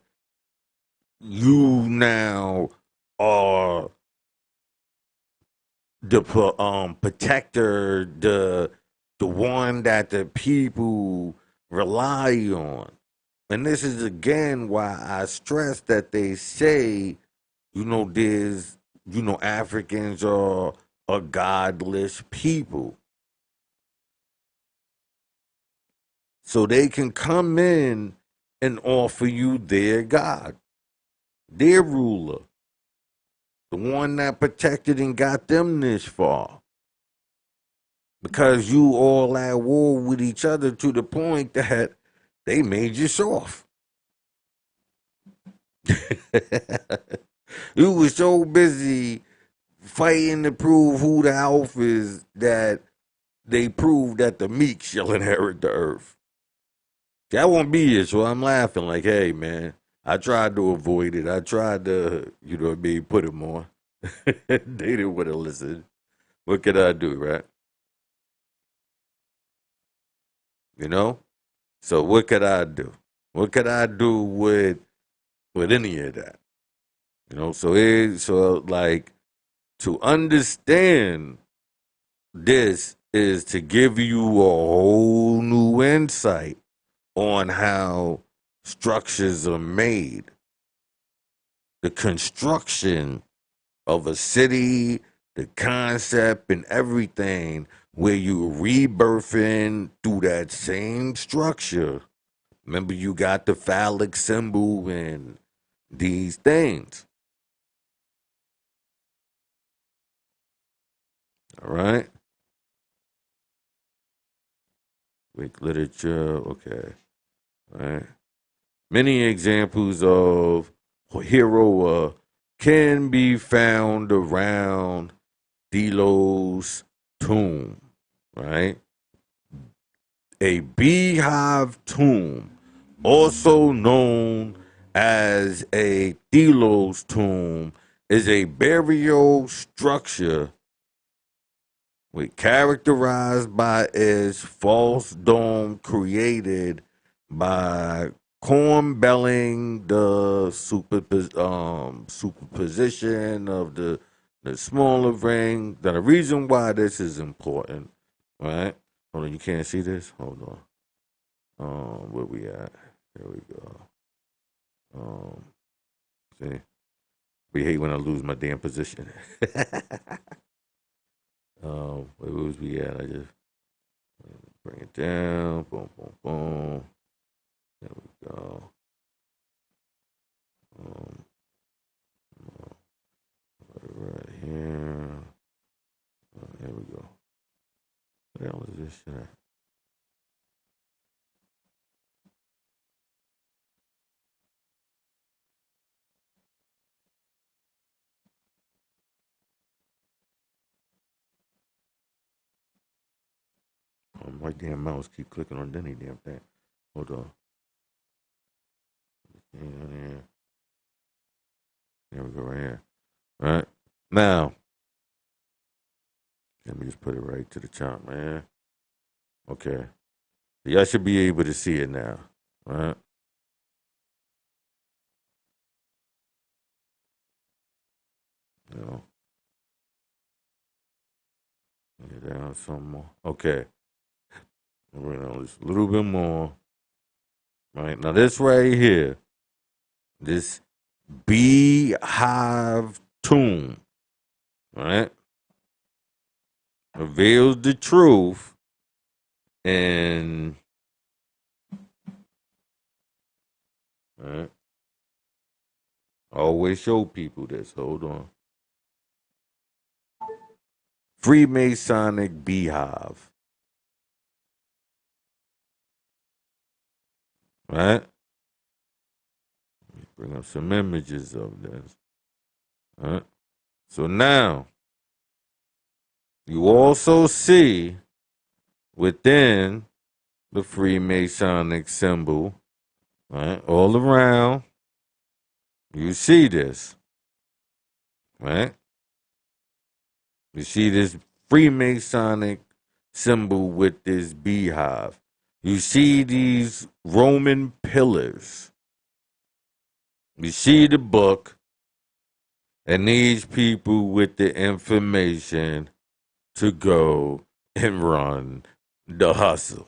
Speaker 1: you now are the protector, the one that the people rely on. And this is again why I stress that they say, there's, Africans are a godless people. So they can come in and offer you their God, their ruler, the one that protected and got them this far. Because you all at war with each other to the point that they made you soft. You was so busy fighting to prove who the alpha is that they proved that the meek shall inherit the earth. That won't be it, so I'm laughing like, hey, man, I tried to avoid it. I tried to, put them on. They didn't want to listen. What could I do, right? You know? So what could I do? What could I do with any of that? So like to understand this is to give you a whole new insight on how structures are made, the construction of a city, the concept and everything, where you rebirthing through that same structure. Remember, you got the phallic symbol and these things. All right. Greek literature. Okay. All right. Many examples of hero can be found around Delos' tomb, right? A beehive tomb, also known as a Delos tomb, is a burial structure characterized by its false dome created by corn-belling the superposition of the smaller ring. Now, the reason why this is important, right? Hold on, you can't see this? Hold on. Where we at? Here we go. See? We hate when I lose my damn position. Where was we at? I just bring it down. Boom, boom, boom. There we go. Um, right here. There we go. What the hell is this shit at? My damn mouse keep clicking on any damn thing. Hold on. There. There we go, right here. All right. Now, let me just put it right to the top, man. Okay. Y'all should be able to see it now. All right. You know, get down some more. Okay. We're gonna just a little bit more. All right. Now, this right here, this beehive tomb, right, reveals the truth and, right, I always show people this. Hold on. Freemasonic beehive, right? Bring up some images of this. Right? So now you also see within the Freemasonic symbol, right, all around, you see this, right? You see this Freemasonic symbol with this beehive. You see these Roman pillars. You see the book. and these people with the information to go and run the hustle.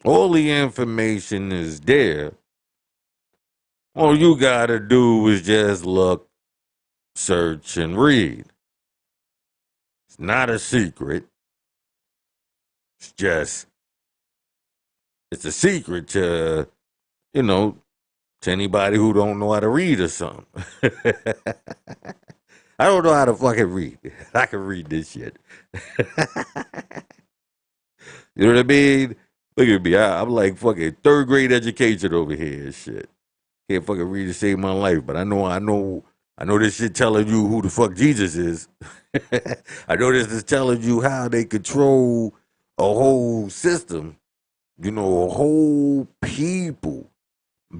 Speaker 1: All the information is there. All you gotta do is just look, search, and read. It's not a secret. It's just, it's a secret to, you know, to anybody who don't know how to read or something. I don't know how to fucking read. I can read this shit. You know what I mean? Look at me. I'm like fucking third grade education over here and shit. Can't fucking read to save my life, but I know this shit telling you who the fuck Jesus is. I know this is telling you how they control a whole system, a whole people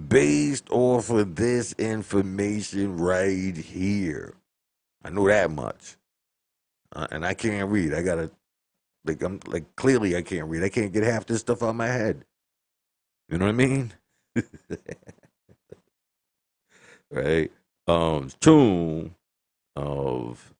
Speaker 1: based off of this information right here. I know that much. And I can't read. I gotta, clearly I can't read. I can't get half this stuff out of my head. You know what I mean? Right? Tomb of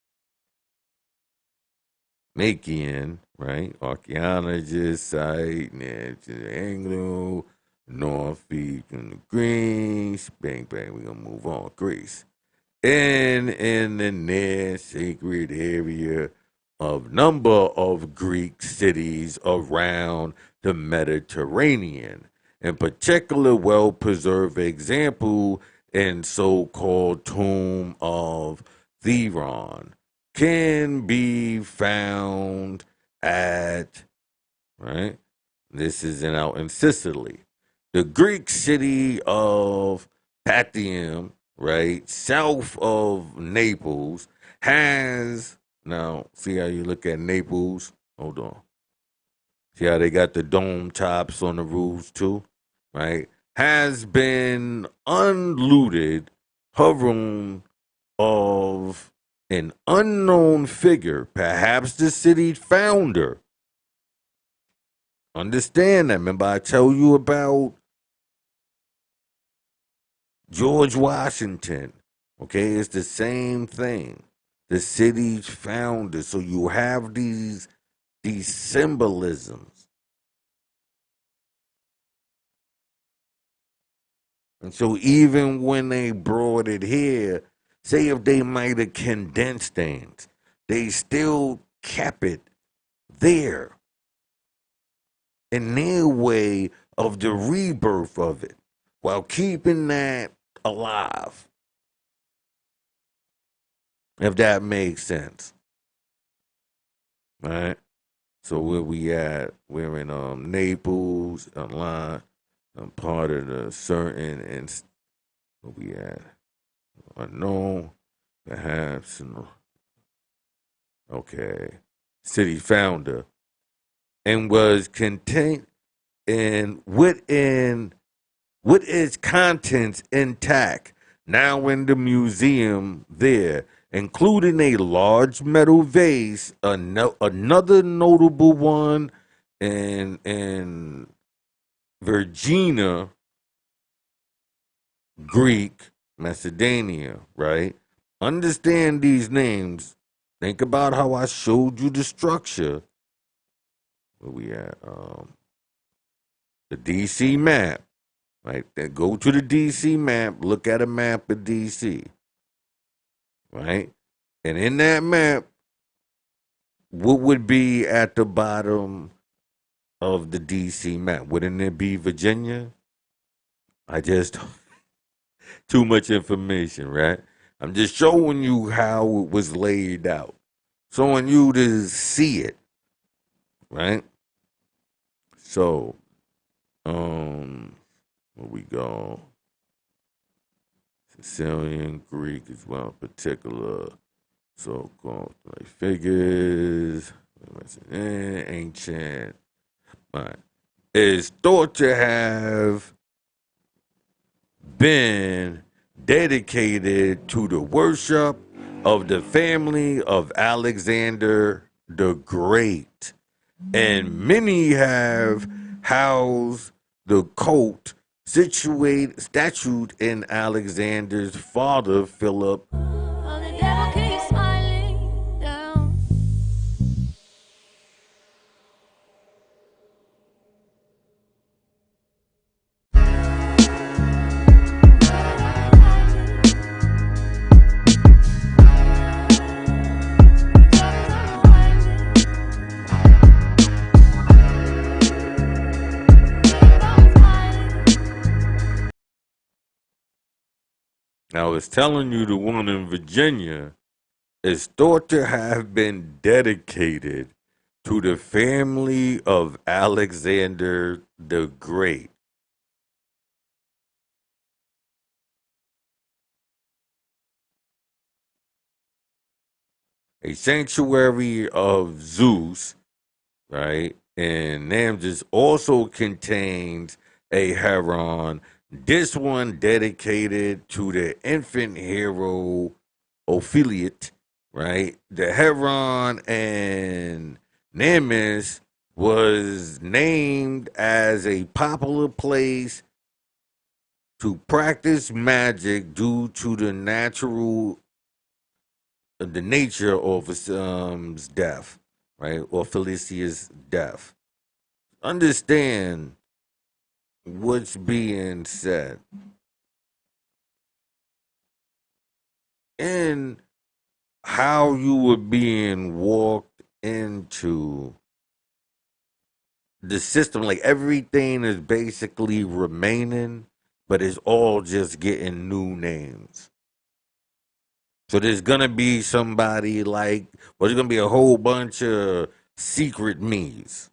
Speaker 1: Makian, right? Archaeologist, site, Anglo, Northeast, and Greece. Bang, bang, we're gonna move on. Greece. And in the near sacred area of number of Greek cities around the Mediterranean. In particular, well-preserved example in so-called Tomb of Theron can be found at, right? This is out in Sicily. The Greek city of Patium, right, south of Naples, has, now, see how you look at Naples? Hold on. See how they got the dome tops on the roofs too, right? Has been unlooted, hovering of an unknown figure, perhaps the city founder. Understand that. Remember, I tell you about George Washington. Okay, it's the same thing. The city's founder. So you have these symbolisms. And so even when they brought it here, say if they might have condensed things, they still kept it there in their way of the rebirth of it while keeping that alive. If that makes sense. All right. So where we at? We're in Naples, online. I'm part of the certain and where we at? Unknown, perhaps. Okay. City founder. And was contained with its contents intact, now in the museum there, including a large metal vase, another notable one in Virginia, Greek, Macedonia, right? Understand these names. Think about how I showed you the structure. Where we at? The DC map. Right? Then go to the DC map, look at a map of DC. Right? And in that map, what would be at the bottom of the DC map? Wouldn't it be Virginia? I just too much information, right? I'm just showing you how it was laid out. Showing you to see it. Right? So, where we go? Sicilian, Greek as well, particular so-called like figures, ancient. Right. Is thought to have been dedicated to the worship of the family of Alexander the Great, and many have housed the cult statute in Alexander's father, Philip.
Speaker 3: While the devil keeps smiling down.
Speaker 1: I was telling you the one in Virginia is thought to have been dedicated to the family of Alexander the Great. A sanctuary of Zeus, right? And Namges also contains a heron. This one dedicated to the infant hero Opheliot, right? The heron and Nemes was named as a popular place to practice magic due to the nature of his death, right? Or Felicia's death. Understand what's being said. And how you were being walked into the system. Like everything is basically remaining, but it's all just getting new names. So there's gonna be somebody like, well, there's gonna be a whole bunch of secret me's.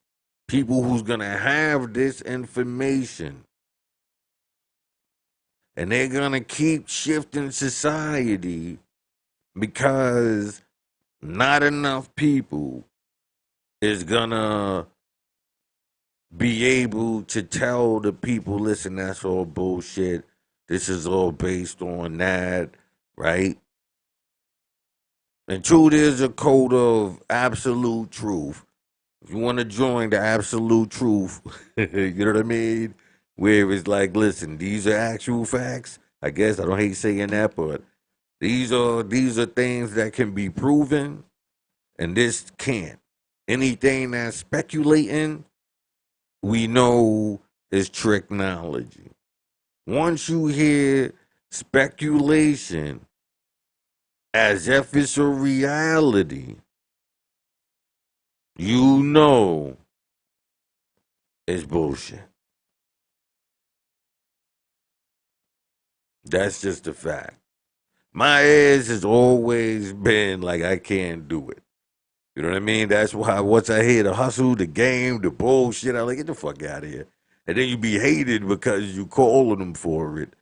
Speaker 1: People who's gonna have this information, and they're gonna keep shifting society because not enough people is gonna be able to tell the people, listen, that's all bullshit. This is all based on that, right? And truth is a code of absolute truth. If you want to join the absolute truth, you know what I mean? Where it's like, listen, these are actual facts. I guess I don't hate saying that, but these are things that can be proven, and this can't. Anything that's speculating, we know is technology. Once you hear speculation as if it's a reality, you know it's bullshit. That's just a fact. My ass has always been like, I can't do it. You know what I mean? That's why once I hear the hustle, the game, the bullshit, I'm like, get the fuck out of here. And then you be hated because you calling them for it.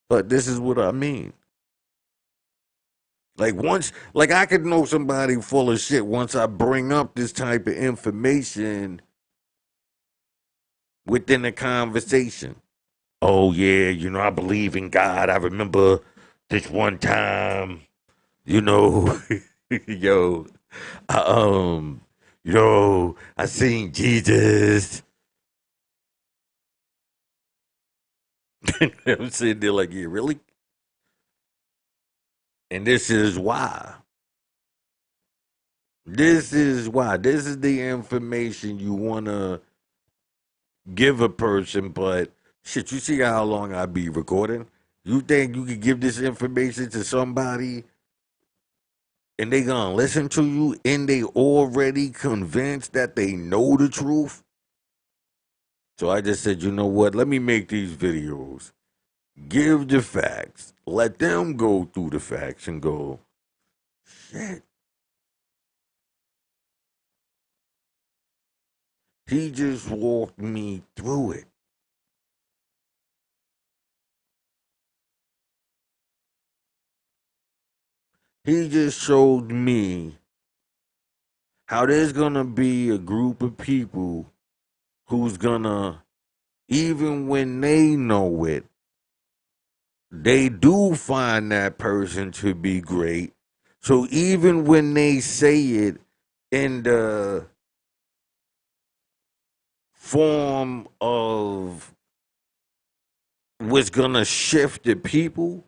Speaker 1: But this is what I mean. Like once, like I could know somebody full of shit once I bring up this type of information within the conversation. Oh yeah, I believe in God. I remember this one time, you know, yo, I, I seen Jesus. I'm sitting there like, yeah, really? And this is why. This is why. This is the information you want to give a person, but shit, you see how long I be recording? You think you could give this information to somebody and they gonna listen to you and they already convinced that they know the truth? So I just said, you know what? Let me make these videos. Give the facts. Let them go through the facts and go, shit. He just walked me through it. He just showed me how there's gonna be a group of people who's gonna, even when they know it, they do find that person to be great. So even when they say it in the form of what's gonna shift the people,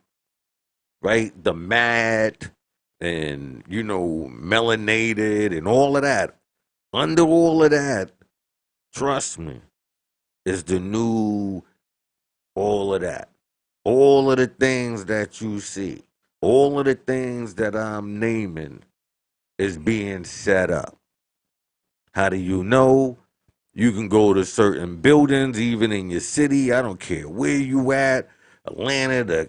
Speaker 1: right? The mad and melanated and all of that. Under all of that, trust me, is the new all of that. All of the things that you see, all of the things that I'm naming is being set up. How do you know? You can go to certain buildings, even in your city. I don't care where you at, Atlanta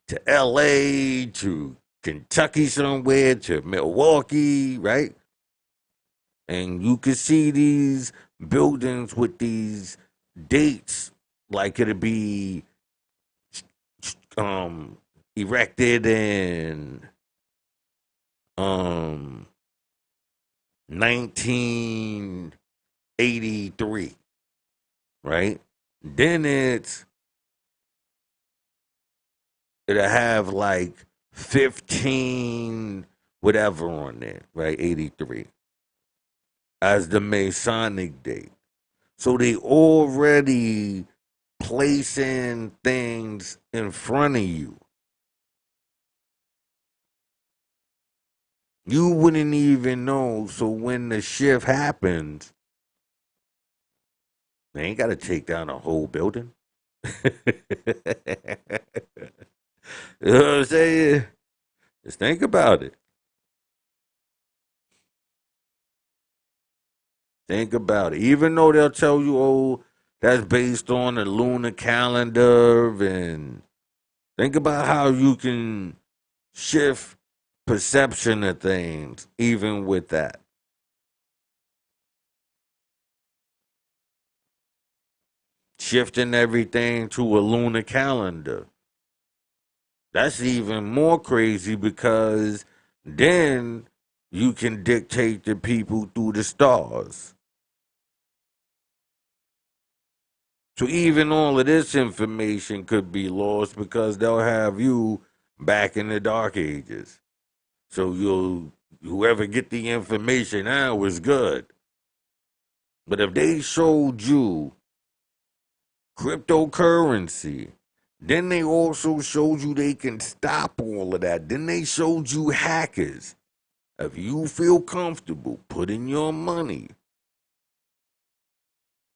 Speaker 1: to LA to Kentucky somewhere to Milwaukee, right? And you can see these buildings with these dates, like it'll be erected in um 1983, right? Then it'll have like 15 whatever on there, right? 83 as the Masonic date. So they already placing things in front of you. You wouldn't even know. So when the shift happens, they ain't got to take down a whole building. You know what I'm saying? Just think about it. Think about it. Even though they'll tell you, oh, that's based on the lunar calendar, and think about how you can shift perception of things, even with that. Shifting everything to a lunar calendar. That's even more crazy because then you can dictate the people through the stars. So even all of this information could be lost because they'll have you back in the dark ages. So whoever get the information now is good. But if they showed you cryptocurrency, then they also showed you they can stop all of that. Then they showed you hackers. If you feel comfortable putting your money,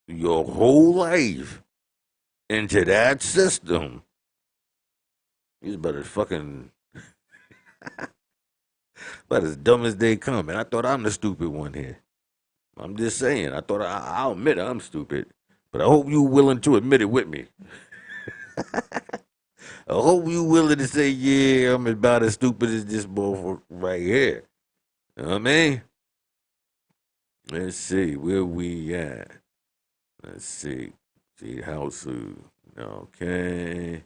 Speaker 1: your whole life into that system, he's about as fucking about as dumb as they come. And I thought I'm the stupid one here. I'm just saying. I thought I'll admit I'm stupid, but I hope you willing to admit it with me. I hope you willing to say, yeah, I'm about as stupid as this motherfucker right here. You know what I mean? Let's see where we at. Let's see. See house. Okay.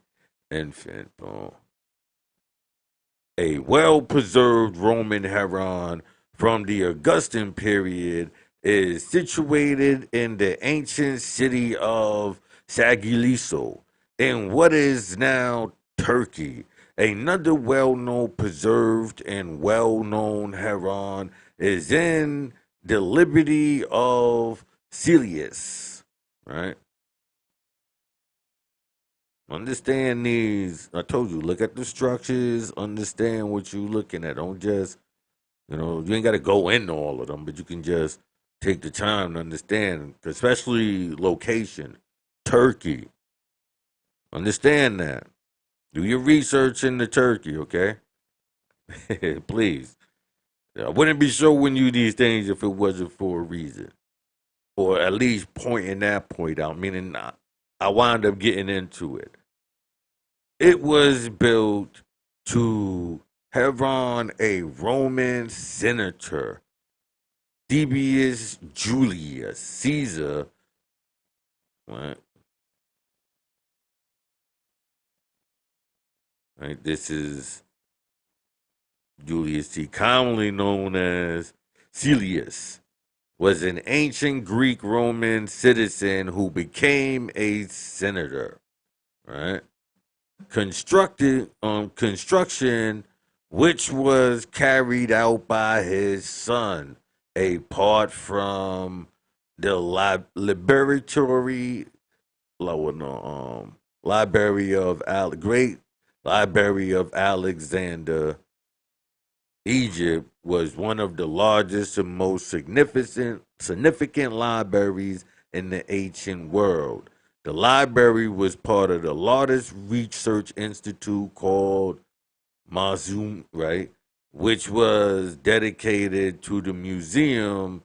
Speaker 1: Infant. Boom. A well preserved Roman heron from the Augustan period is situated in the ancient city of Sagiliso in what is now Turkey. Another well known preserved and well known heron is in the Liberty of Celius, right? Understand these. I told you, look at the structures, understand what you're looking at. Don't just, you ain't got to go into all of them, but you can just take the time to understand, especially location, Turkey. Understand that. Do your research into Turkey, okay? Please. I wouldn't be showing you these things if it wasn't for a reason, or at least pointing that point out, meaning I wound up getting into it. It was built to have on a Roman senator, Julius Caesar. Right? Right? This is Julius C, commonly known as Celius, was an ancient Greek Roman citizen who became a senator. Right? Construction which was carried out by his son apart from the laboratory no, Great Library of Alexander, Egypt, was one of the largest and most significant libraries in the ancient world. The library was part of the largest research institute called Mazum, right, which was dedicated to the museum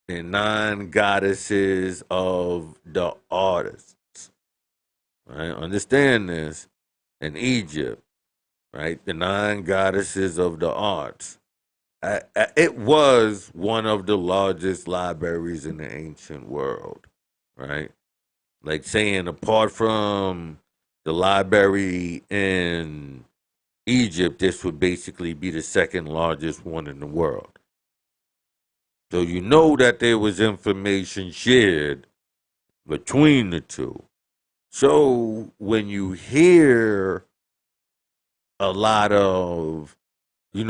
Speaker 1: and nine goddesses of the artists. Right, understand this. In Egypt, right, the nine goddesses of the arts. It was one of the largest libraries in the ancient world, right? Like saying, apart from the library in Egypt, this would basically be the second largest one in the world. So you know that there was information shared between the two. So when you hear a lot of, the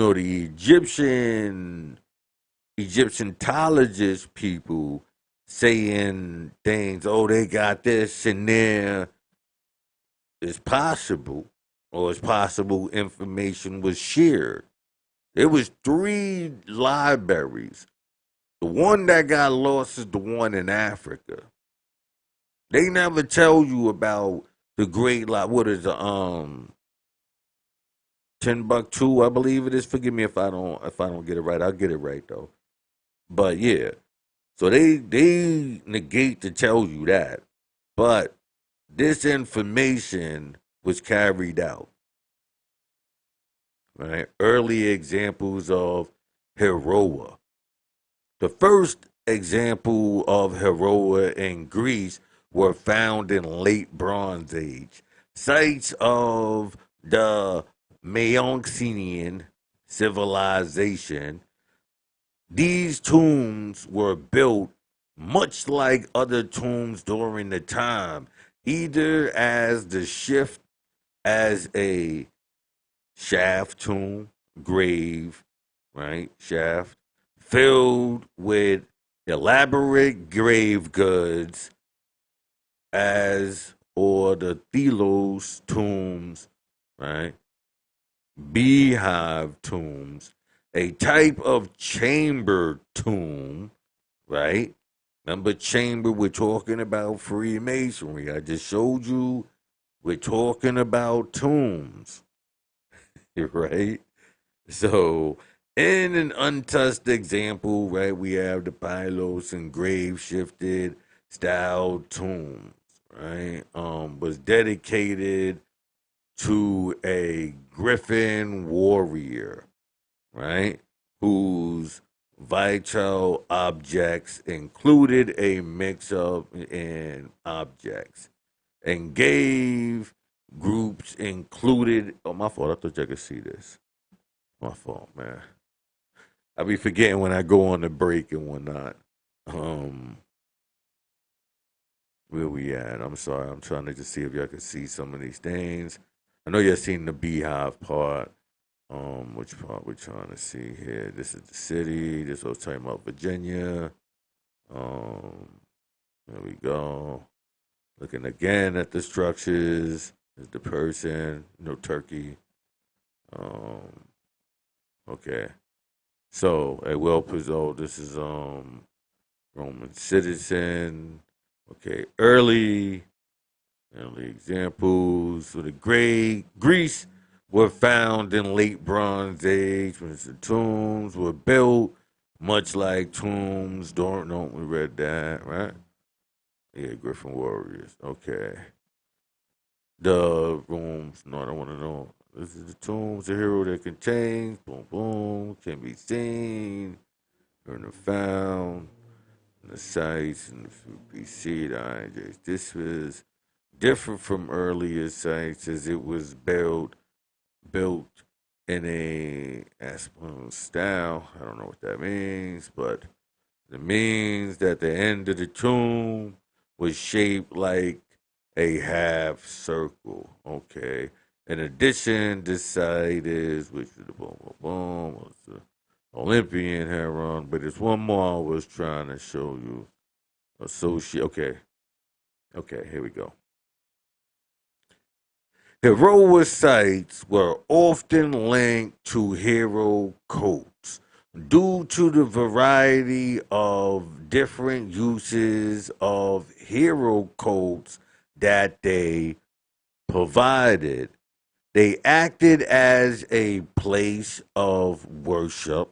Speaker 1: Egyptiologist people saying things, oh, they got this and there, it's possible, or it's possible information was shared. There was three libraries. The one that got lost is the one in Africa. They never tell you about the great what is the Timbuktu, I believe it is. Forgive me if I don't get it right. I'll get it right though. But yeah. So they negate to tell you that. But this information was carried out. Right? Early examples of Heroa. The first example of Heroa in Greece were found in late Bronze Age. Sites of the Mycenaean civilization. These tombs were built much like other tombs during the time, either as the shift as a shaft tomb, grave, right? Shaft, filled with elaborate grave goods, as or the Thelos tombs, right? Beehive tombs, a type of chamber tomb, right? Remember chamber, we're talking about Freemasonry. I just showed you we're talking about tombs, right? So, in an untouched example, right, we have the Pylos and grave shifted style tombs, right? Was dedicated to a griffin warrior, right? Whose vital objects included a mix of in objects and gave groups included. Oh, my fault. I thought y'all could see this. My fault, man. I be forgetting when I go on the break and whatnot. Um, where we at? I'm sorry. I'm trying to just see if y'all can see some of these things. I know y'all seen the beehive part. Which part we're trying to see here? This is the city. This was talking about Virginia. Um, there we go. Looking again at the structures. Is the person, no turkey. Um, okay. So a well preserved. This is Roman citizen. Okay, early examples. So the Great Greece were found in late Bronze Age when the tombs were built, much like tombs. Don't know we read that, right? Yeah, Griffin Warriors. Okay. The rooms. No, I don't want to know. This is the tombs, the hero that contains. Boom, boom. Can be seen. Earn found. The sites and the BC, the IJs. This was different from earlier sites as it was built in a Aspen style. I don't know what that means, but it means that the end of the tomb was shaped like a half circle. Okay. In addition, this site is, which is the boom, boom, boom, was the Olympian Heron, but there's one more I was trying to show you. Associate. Okay. Okay, here we go. Heroic sites were often linked to hero cults due to the variety of different uses of hero cults that they provided. They acted as a place of worship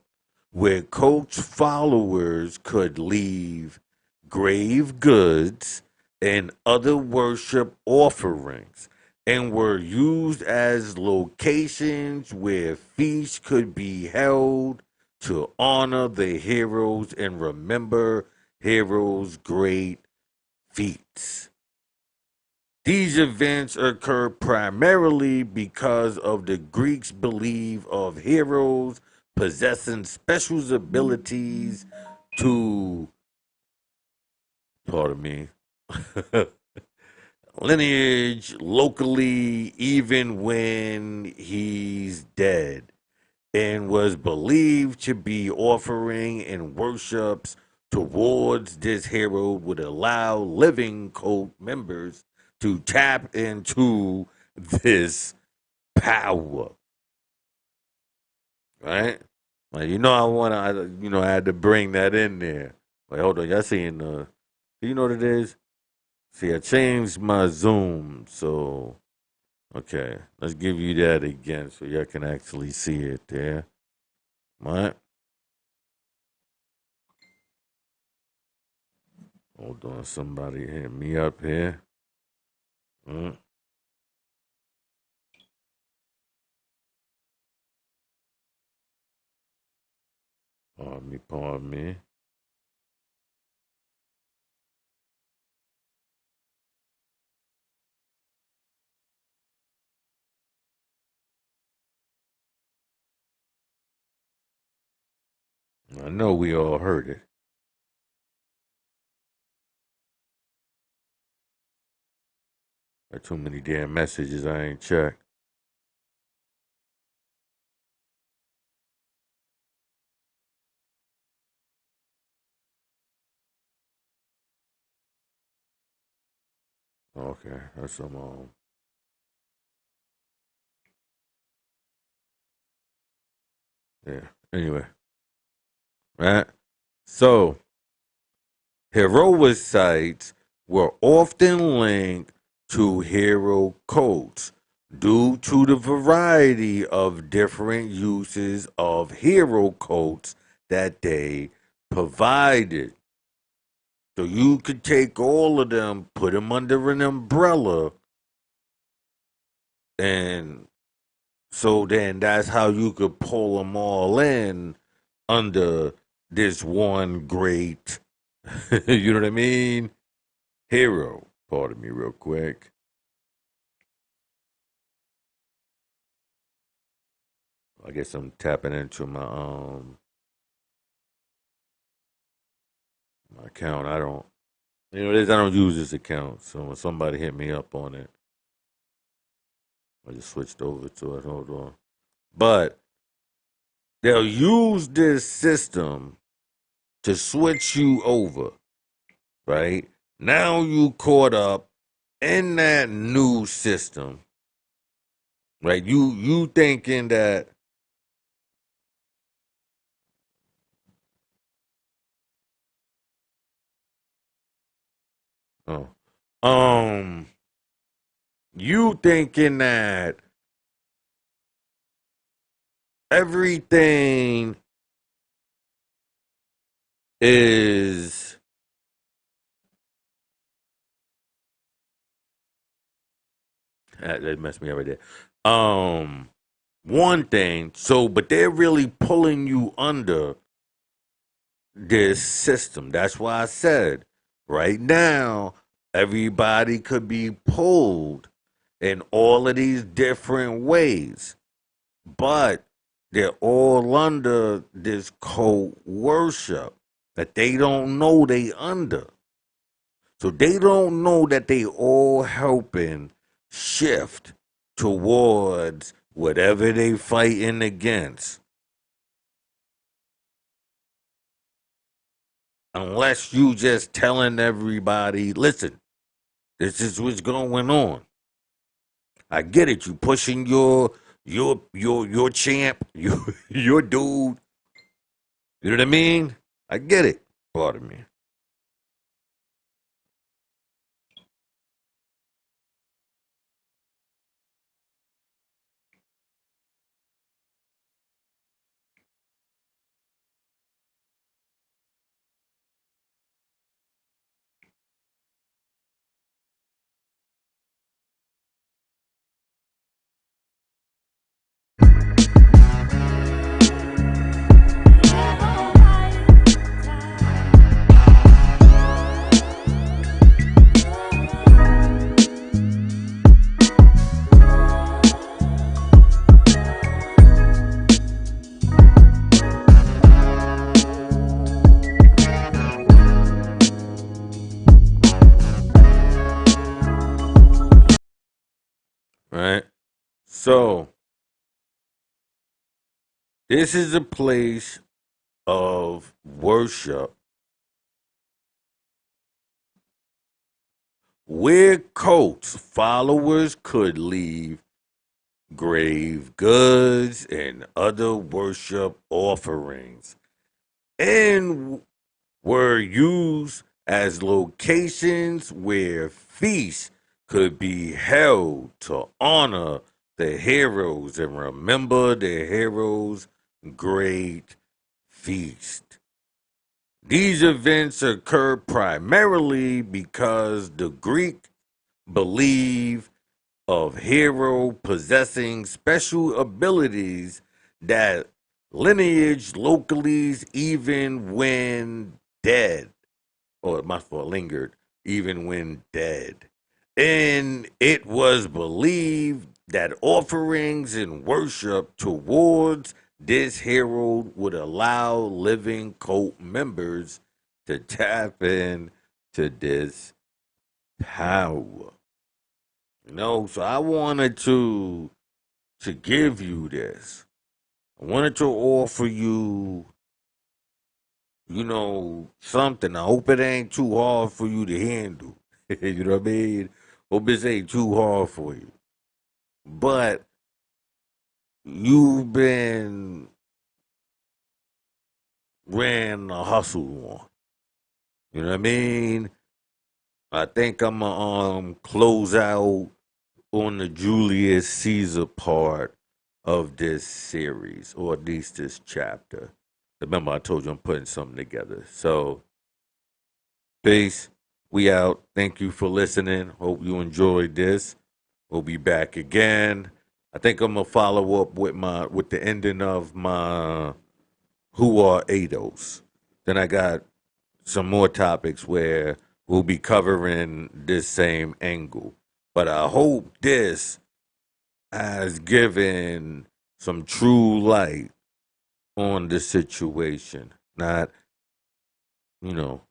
Speaker 1: where cult followers could leave grave goods and other worship offerings and were used as locations where feasts could be held to honor the heroes and remember heroes' great feats. These events occur primarily because of the Greeks' belief of heroes possessing special abilities to, pardon me, lineage locally even when he's dead, and was believed to be offering and worships towards this hero would allow living cult members to tap into this power, right? Like, I had to bring that in there. Like, hold on, y'all seeing you know what it is? See, I changed my zoom, so okay, let's give you that again so y'all can actually see it there. Right? Hold on, somebody hit me up here. Mm. Pardon me. I know we all heard it. Got too many damn messages I ain't checked. Okay, that's some yeah. Anyway, right? So heroic sites were often linked to hero cults due to the variety of different uses of hero cults that they provided. So you could take all of them, put them under an umbrella, and so then that's how you could pull them all in under this one great, you know what I mean? Hero. Pardon me, real quick. I guess I'm tapping into my account. I don't, I don't use this account. So when somebody hit me up on it, I just switched over to it. Hold on. But they'll use this system to switch you over, right? Now you caught up in that new system, right? You thinking that oh um you thinking that everything is that messed me up right there. One thing, so but they're really pulling you under this system. That's why I said right now everybody could be pulled in all of these different ways, but they're all under this cult worship that they don't know they under. So they don't know that they all helping shift towards whatever they fighting against. Unless you just telling everybody, listen, this is what's going on. I get it. You pushing your champ, your dude. You know what I mean? I get it. Pardon me. Right? So this is a place of worship where cults followers could leave grave goods and other worship offerings and were used as locations where feasts could be held to honor the heroes and remember the heroes' great feast. These events occur primarily because the Greek believe of hero possessing special abilities that lineage locally even when dead, or my fault, lingered even when dead. And it was believed that offerings and worship towards this hero would allow living cult members to tap in to this power. So I wanted to give you this. I wanted to offer you, something. I hope it ain't too hard for you to handle. You know what I mean? Hope this ain't too hard for you. But you've been ran a hustle on. You know what I mean? I think I'm gonna close out on the Julius Caesar part of this series, or at least this chapter. Remember, I told you I'm putting something together. So, peace. We out. Thank you for listening. Hope you enjoyed this. We'll be back again. I think I'm gonna follow up with the ending of my Who Are Ados. Then I got some more topics where we'll be covering this same angle. But I hope this has given some true light on the situation. Not,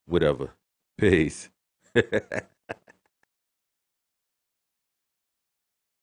Speaker 1: whatever. Peace.